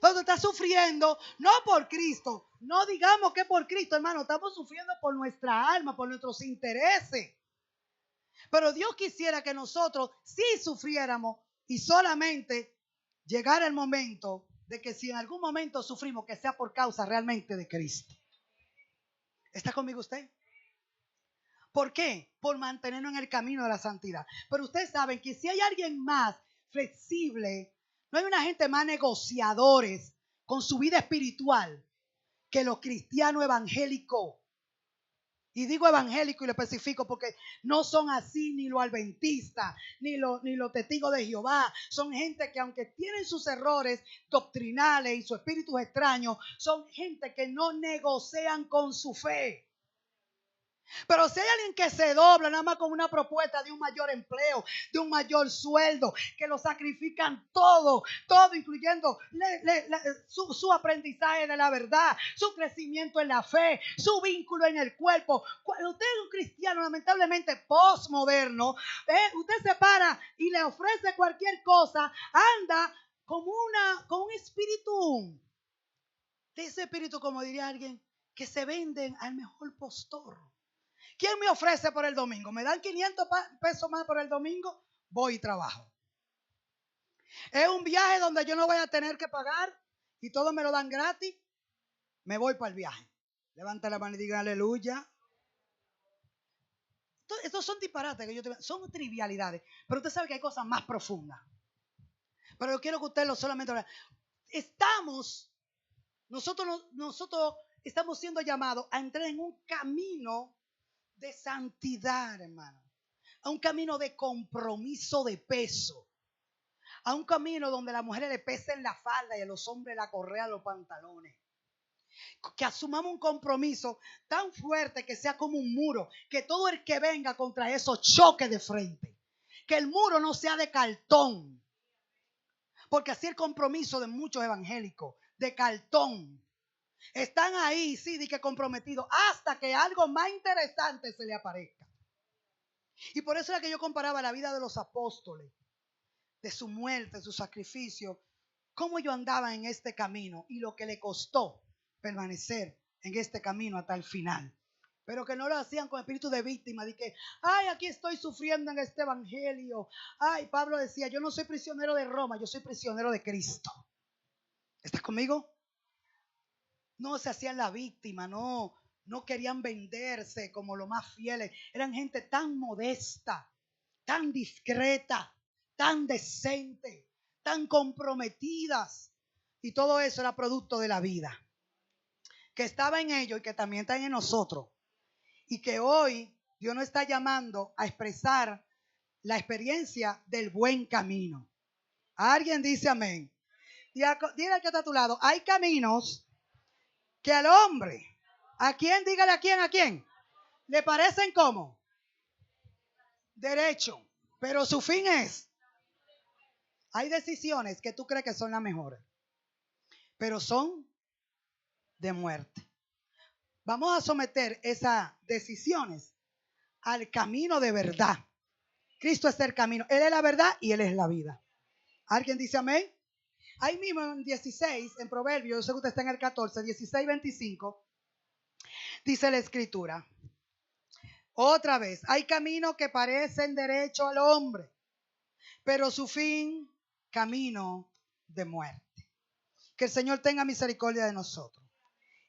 Cuando está sufriendo, no por Cristo, no digamos que por Cristo, hermano, estamos sufriendo por nuestra alma, por nuestros intereses. Pero Dios quisiera que nosotros sí sufriéramos y solamente llegara el momento de que si en algún momento sufrimos, que sea por causa realmente de Cristo. ¿Está conmigo usted? ¿Por qué? Por mantenernos en el camino de la santidad. Pero ustedes saben que si hay alguien más flexible, no hay una gente más negociadores con su vida espiritual que los cristianos evangélicos. Y digo evangélico y lo especifico porque no son así ni los adventistas, ni los testigos de Jehová. Son gente que aunque tienen sus errores doctrinales y sus espíritus extraños, son gente que no negocian con su fe. Pero si hay alguien que se dobla nada más con una propuesta de un mayor empleo, de un mayor sueldo, que lo sacrifican todo incluyendo su aprendizaje de la verdad, su crecimiento en la fe, su vínculo en el cuerpo. Cuando usted es un cristiano lamentablemente postmoderno, usted se para y le ofrece cualquier cosa, anda con un espíritu, de ese espíritu, como diría alguien, que se venden al mejor postor. ¿Quién me ofrece por el domingo? ¿Me dan 500 pesos más por el domingo? Voy y trabajo. Es un viaje donde yo no voy a tener que pagar y todo me lo dan gratis. Me voy para el viaje. Levanta la mano y diga aleluya. Estos son disparates que son trivialidades. Pero usted sabe que hay cosas más profundas. Pero yo quiero que usted lo solamente vea. Nosotros estamos siendo llamados a entrar en un camino de santidad, hermano. A un camino de compromiso de peso. A un camino donde a las mujeres le pesen la falda y a los hombres la correa de los pantalones. Que asumamos un compromiso tan fuerte que sea como un muro. Que todo el que venga contra eso choque de frente. Que el muro no sea de cartón. Porque así el compromiso de muchos evangélicos, de cartón. Están ahí, sí, de que comprometidos, hasta que algo más interesante se le aparezca. Y por eso era que yo comparaba la vida de los apóstoles, de su muerte, su sacrificio, cómo ellos andaban en este camino y lo que le costó permanecer en este camino hasta el final. Pero que no lo hacían con espíritu de víctima, de que, ay, aquí estoy sufriendo en este evangelio. Ay, Pablo decía, yo no soy prisionero de Roma, yo soy prisionero de Cristo. ¿Estás conmigo? No se hacían la víctima, no querían venderse como los más fieles. Eran gente tan modesta, tan discreta, tan decente, tan comprometidas. Y todo eso era producto de la vida que estaba en ellos y que también está en nosotros. Y que hoy Dios nos está llamando a expresar la experiencia del buen camino. ¿Alguien dice amén? Dile al que está a tu lado, hay caminos que al hombre. ¿A quién? Dígale a quién, a quién. ¿Le parecen como? Derecho. Pero su fin es. Hay decisiones que tú crees que son las mejores, pero son de muerte. Vamos a someter esas decisiones al camino de verdad. Cristo es el camino. Él es la verdad y Él es la vida. ¿Alguien dice amén? Ahí mismo en 16, en Proverbios, yo sé que usted está en el 14, 16, 25, dice la escritura. Otra vez, hay caminos que parecen derecho al hombre, pero su fin, camino de muerte. Que el Señor tenga misericordia de nosotros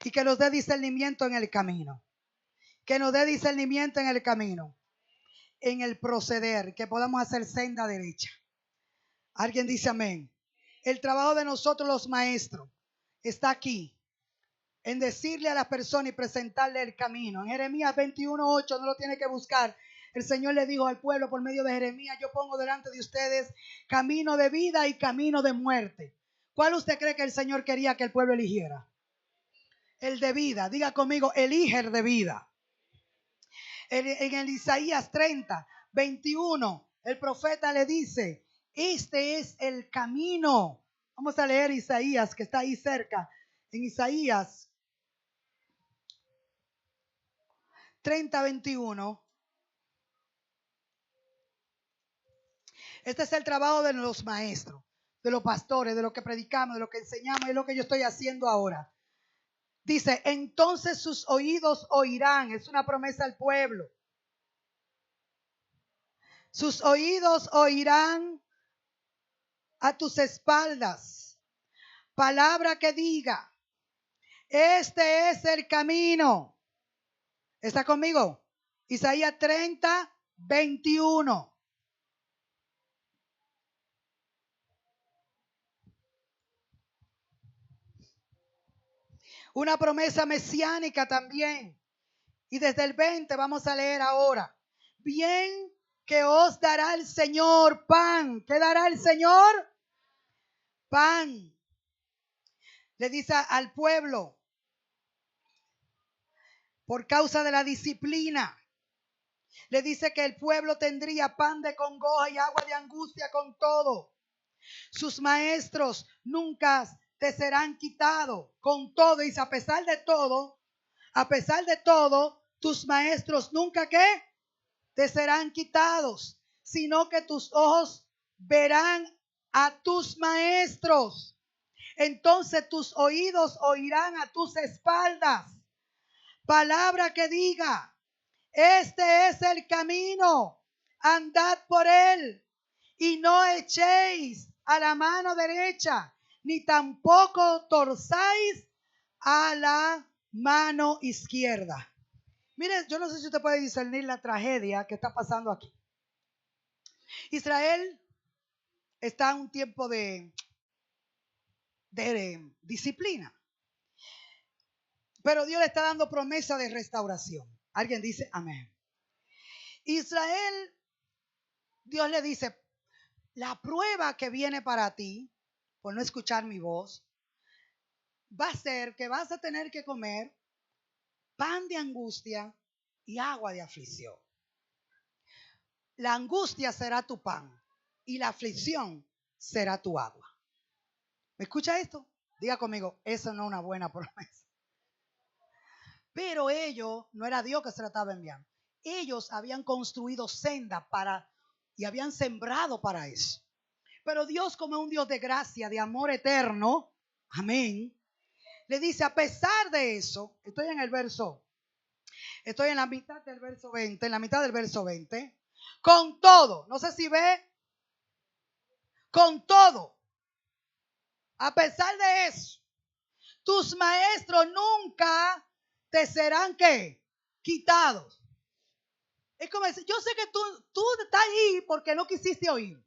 y que nos dé discernimiento en el camino. Que nos dé discernimiento en el camino, en el proceder, que podamos hacer senda derecha. ¿Alguien dice amén? El trabajo de nosotros los maestros está aquí, en decirle a la persona y presentarle el camino. En Jeremías 21:8, no lo tiene que buscar. El Señor le dijo al pueblo por medio de Jeremías: yo pongo delante de ustedes camino de vida y camino de muerte. ¿Cuál usted cree que el Señor quería que el pueblo eligiera? El de vida. Diga conmigo, elige el de vida. En el Isaías 30:21, el profeta le dice: este es el camino. Vamos a leer Isaías, que está ahí cerca. En Isaías 30:21. Este es el trabajo de los maestros, de los pastores, de lo que predicamos, de lo que enseñamos, es lo que yo estoy haciendo ahora. Dice: entonces sus oídos oirán. Es una promesa al pueblo. Sus oídos oirán a tus espaldas palabra que diga: este es el camino. ¿Está conmigo? Isaías 30:21. Una promesa mesiánica también. Y desde el 20 vamos a leer ahora. Bien que os dará el Señor pan. ¿Qué dará el Señor? Pan. Le dice al pueblo, por causa de la disciplina, le dice que el pueblo tendría pan de congoja y agua de angustia con todo. Sus maestros nunca te serán quitados. Con todo, dice, a pesar de todo, tus maestros nunca ¿qué? Te serán quitados, sino que tus ojos verán a tus maestros. Entonces tus oídos oirán a tus espaldas palabra que diga: este es el camino, andad por él, y no echéis a la mano derecha, ni tampoco torzáis a la mano izquierda. Mire, yo no sé si usted puede discernir la tragedia que está pasando aquí. Israel está en un tiempo de disciplina, pero Dios le está dando promesa de restauración. Alguien dice amén. Israel, Dios le dice: la prueba que viene para ti por no escuchar mi voz va a ser que vas a tener que comer pan de angustia y agua de aflicción. La angustia será tu pan y la aflicción será tu agua. ¿Me escucha esto? Diga conmigo, eso no es una buena promesa. Pero ellos, no era Dios que se la estaba enviando. Ellos habían construido senda y habían sembrado para eso. Pero Dios, como es un Dios de gracia, de amor eterno, amén, le dice: a pesar de eso, estoy en la mitad del verso 20, con todo, no sé si ve, con todo, a pesar de eso, tus maestros nunca te serán ¿qué? Quitados. Es como decir, yo sé que tú estás ahí porque no quisiste oír.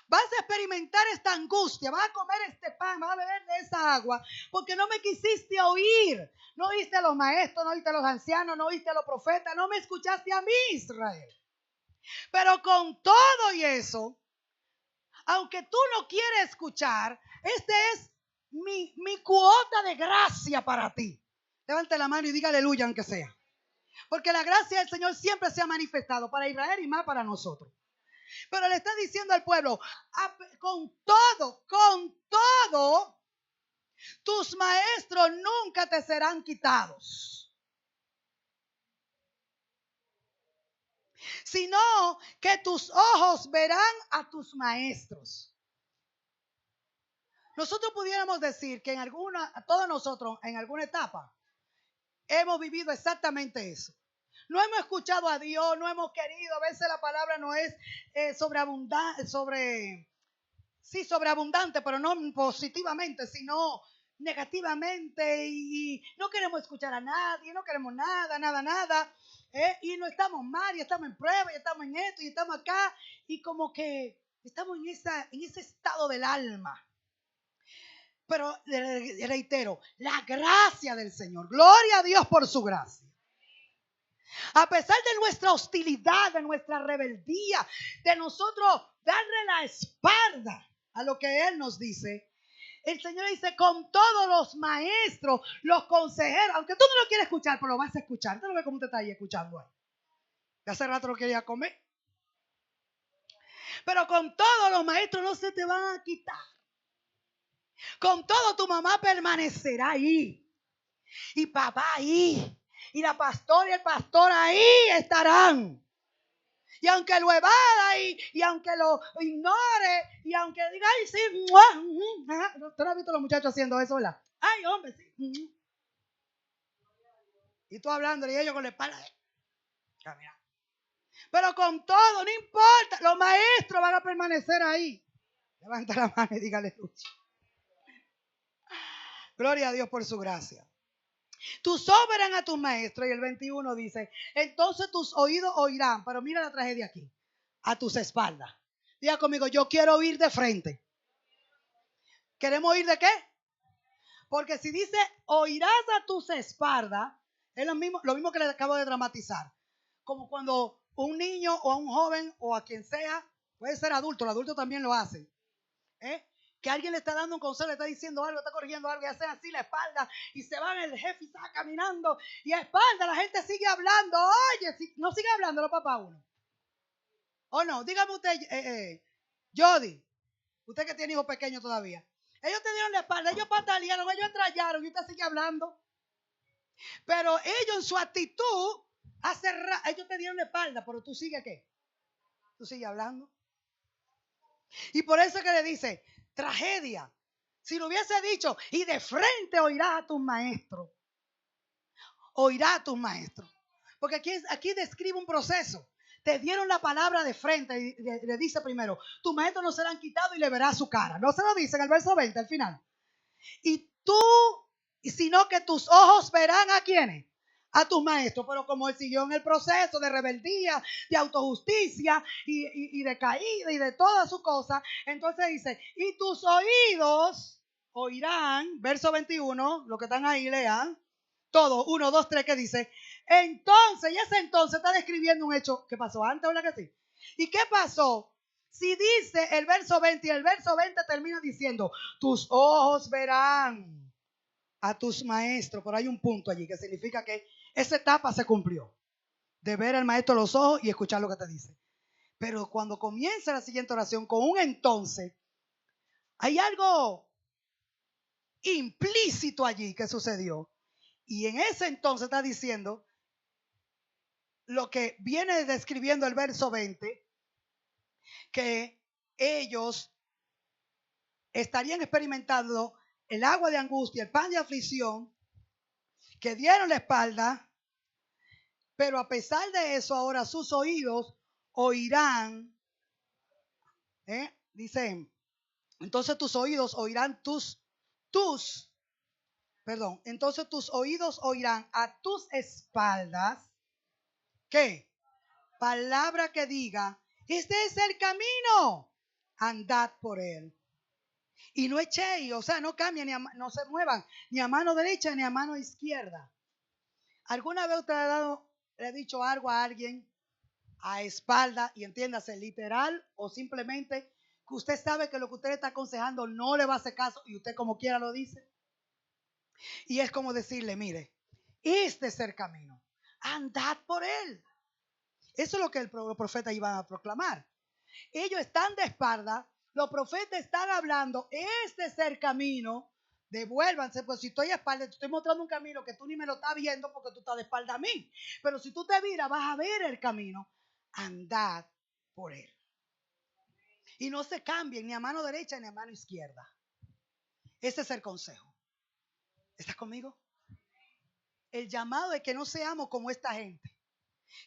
Vas a experimentar esta angustia, vas a comer este pan, vas a beber de esa agua, porque no me quisiste oír. No oíste a los maestros, no oíste a los ancianos, no oíste a los profetas, no me escuchaste a mí, Israel. Pero con todo y eso, aunque tú no quieres escuchar, este es mi cuota de gracia para ti. Levante la mano y diga aleluya aunque sea. Porque la gracia del Señor siempre se ha manifestado para Israel y más para nosotros. Pero le está diciendo al pueblo, con todo, tus maestros nunca te serán quitados. Sino que tus ojos verán a tus maestros. Nosotros pudiéramos decir que todos nosotros en alguna etapa hemos vivido exactamente eso. No hemos escuchado a Dios, no hemos querido. A veces la palabra no es sobreabundante, pero no positivamente, sino negativamente. Y no queremos escuchar a nadie, no queremos nada. Y no estamos mal, y estamos en prueba, y estamos en esto, y estamos acá. Y como que estamos en ese estado del alma. Pero le reitero, la gracia del Señor. Gloria a Dios por su gracia. A pesar de nuestra hostilidad, de nuestra rebeldía, de nosotros darle la espalda a lo que Él nos dice, el Señor dice, con todos los maestros, los consejeros, aunque tú no lo quieres escuchar, pero lo vas a escuchar. ¿Tú no ves cómo te está ahí escuchando ahí? Hace rato lo quería comer. Pero con todos los maestros no se te van a quitar. Con todo tu mamá permanecerá ahí. Y papá ahí. Y la pastora y el pastor ahí estarán. Y aunque lo evada y aunque lo ignore y aunque diga, ay, sí, ¿tú no has visto a los muchachos haciendo eso, verdad? Ay, hombre, sí. Y tú hablando y ellos con la espalda. Caminando. Pero con todo, no importa, los maestros van a permanecer ahí. Levanta la mano y dígale aleluya. Gloria a Dios por su gracia. Tus ojos verán a tus maestros. Y el 21 dice, entonces tus oídos oirán. Pero mira la tragedia aquí. A tus espaldas. Diga conmigo, yo quiero oír de frente. ¿Queremos oír de qué? Porque si dice, oirás a tus espaldas, es lo mismo que le acabo de dramatizar. Como cuando un niño o a un joven o a quien sea, puede ser adulto, el adulto también lo hace. Que alguien le está dando un consejo, le está diciendo algo, está corrigiendo algo y hace así la espalda y se va el jefe y está caminando y a espalda la gente sigue hablando. Oye, no sigue hablando los papás uno. ¿O no? Dígame usted, Jody, usted que tiene hijos pequeños todavía. Ellos te dieron la espalda, ellos patalearon, ellos entrallaron y usted sigue hablando. Pero ellos en su actitud, ellos te dieron la espalda, pero tú sigues ¿qué? Tú sigues hablando. Y por eso que le dice, tragedia. Si lo hubiese dicho, y de frente oirás a tus maestros. Oirás a tus maestros. Porque aquí describe un proceso. Te dieron la palabra de frente y le dice primero, tus maestros no serán quitados y le verás su cara. No se lo dice en el verso 20 al final. Y tú, sino que tus ojos verán a quiénes. A tus maestros, pero como él siguió en el proceso de rebeldía, de autojusticia y de caída y de todas sus cosas, entonces dice, y tus oídos oirán, verso 21, lo que están ahí, lean, todo, 1, 2, 3, que dice, entonces, y ese entonces está describiendo un hecho que pasó antes, ¿verdad que sí? ¿Y qué pasó? Si dice el verso 20 y el verso 20 termina diciendo, tus ojos verán a tus maestros, pero hay un punto allí que significa que esa etapa se cumplió, de ver al maestro a los ojos y escuchar lo que te dice. Pero cuando comienza la siguiente oración con un entonces, hay algo implícito allí que sucedió. Y en ese entonces está diciendo lo que viene describiendo el verso 20, que ellos estarían experimentando el agua de angustia, el pan de aflicción, que dieron la espalda, pero a pesar de eso, ahora sus oídos oirán, dice, entonces tus oídos oirán entonces tus oídos oirán a tus espaldas, ¿qué? Palabra que diga, este es el camino, andad por él. Y no echéis, o sea, no cambien, no se muevan, ni a mano derecha ni a mano izquierda. ¿Alguna vez usted le ha dicho algo a alguien a espalda, y entiéndase, literal o simplemente que usted sabe que lo que usted le está aconsejando no le va a hacer caso y usted como quiera lo dice. Y es como decirle, mire, este es el camino, andad por él. Eso es lo que los profetas iban a proclamar. Ellos están de espalda, los profetas están hablando, este es el camino, devuélvanse, pues si estoy de espalda, te estoy mostrando un camino que tú ni me lo estás viendo porque tú estás de espalda a mí. Pero si tú te miras, vas a ver el camino, andad por él. Y no se cambien ni a mano derecha ni a mano izquierda. Ese es el consejo. ¿Estás conmigo? El llamado es que no seamos como esta gente,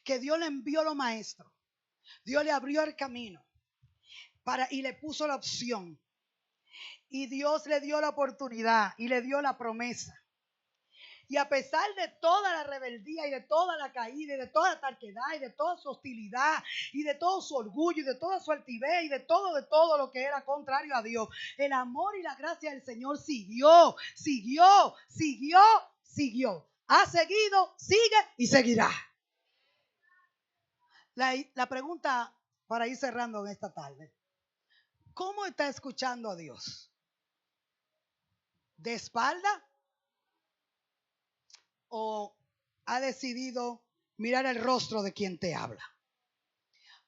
que Dios le envió los maestros, Dios le abrió el camino y le puso la opción, y Dios le dio la oportunidad y le dio la promesa. Y a pesar de toda la rebeldía y de toda la caída y de toda la tarquedad y de toda su hostilidad y de todo su orgullo y de toda su altivez y de todo lo que era contrario a Dios, el amor y la gracia del Señor siguió. Ha seguido, sigue y seguirá. La pregunta para ir cerrando en esta tarde: ¿cómo está escuchando a Dios? ¿De espalda? ¿O ha decidido mirar el rostro de quien te habla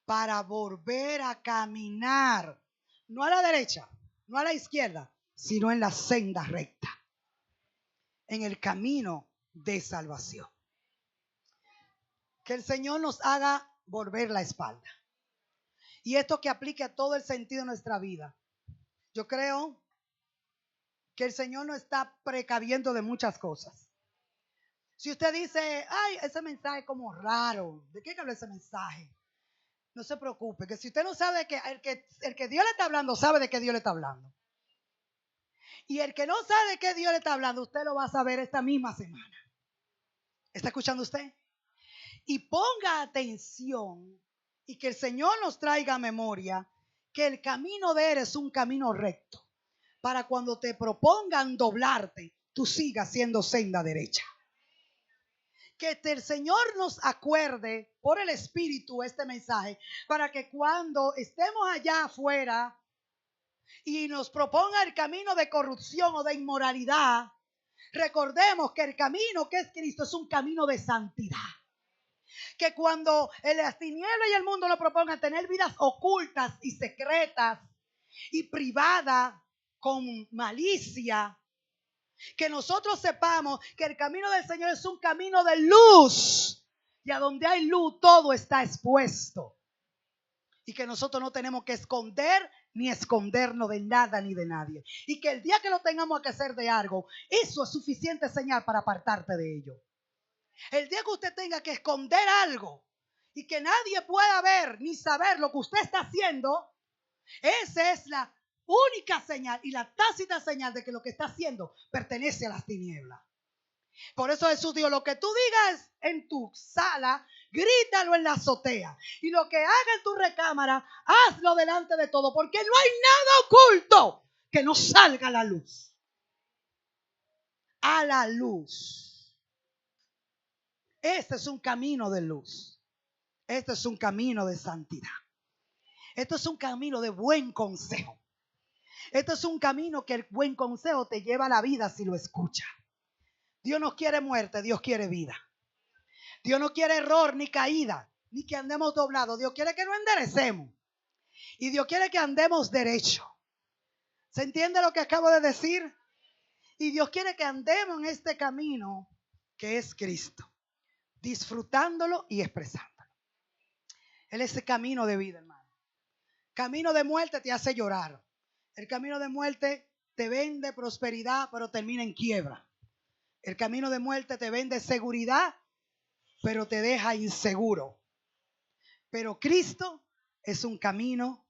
para volver a caminar, no a la derecha, no a la izquierda, sino en la senda recta, en el camino de salvación? Que el Señor nos haga volver la espalda. Y esto que aplique a todo el sentido de nuestra vida. Yo creo que el Señor nos está precaviendo de muchas cosas. Si usted dice, ay, ese mensaje es como raro, ¿de qué habla ese mensaje? No se preocupe, que si usted no sabe que el que Dios le está hablando, sabe de qué Dios le está hablando. Y el que no sabe de qué Dios le está hablando, usted lo va a saber esta misma semana. ¿Está escuchando usted? Y ponga atención y que el Señor nos traiga a memoria que el camino de Él es un camino recto. Para cuando te propongan doblarte, tú sigas siendo senda derecha. Que el Señor nos acuerde por el Espíritu este mensaje, para que cuando estemos allá afuera y nos proponga el camino de corrupción o de inmoralidad, recordemos que el camino que es Cristo es un camino de santidad. Que cuando las tinieblas y el mundo nos propongan tener vidas ocultas y secretas y privadas con malicia, que nosotros sepamos que el camino del Señor es un camino de luz, y a donde hay luz todo está expuesto, y que nosotros no tenemos que esconder ni escondernos de nada ni de nadie, y que el día que lo tengamos que hacer de algo, eso es suficiente señal para apartarte de ello. El día que usted tenga que esconder algo y que nadie pueda ver ni saber lo que usted está haciendo, esa es la única señal y la tácita señal de que lo que está haciendo pertenece a las tinieblas. Por eso Jesús dijo, lo que tú digas en tu sala, grítalo en la azotea. Y lo que haga en tu recámara, hazlo delante de todo, porque no hay nada oculto que no salga a la luz. A la luz. Este es un camino de luz. Este es un camino de santidad. Esto es un camino de buen consejo. Esto es un camino que el buen consejo te lleva a la vida si lo escucha. Dios no quiere muerte, Dios quiere vida. Dios no quiere error ni caída, ni que andemos doblados. Dios quiere que nos enderecemos. Y Dios quiere que andemos derecho. ¿Se entiende lo que acabo de decir? Y Dios quiere que andemos en este camino que es Cristo, disfrutándolo y expresándolo. Él es el camino de vida, hermano. Camino de muerte te hace llorar. El camino de muerte te vende prosperidad, pero termina en quiebra. El camino de muerte te vende seguridad, pero te deja inseguro. Pero Cristo es un camino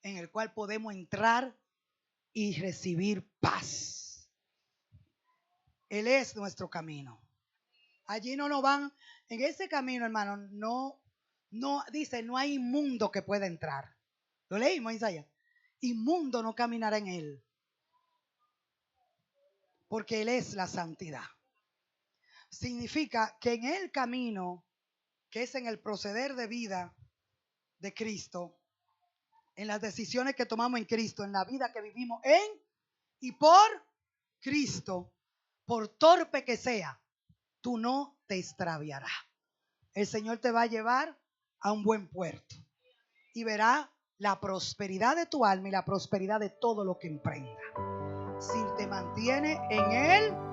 en el cual podemos entrar y recibir paz. Él es nuestro camino. Allí no nos van, en ese camino, hermano, no dice, no hay inmundo que pueda entrar. Lo leímos en Isaías. Inmundo no caminará en él, porque Él es la santidad. Significa que en el camino, que es en el proceder de vida de Cristo, en las decisiones que tomamos en Cristo, en la vida que vivimos en y por Cristo, por torpe que sea, tú no te extraviarás. El Señor te va a llevar a un buen puerto y verá la prosperidad de tu alma y la prosperidad de todo lo que emprenda. Si te mantiene en Él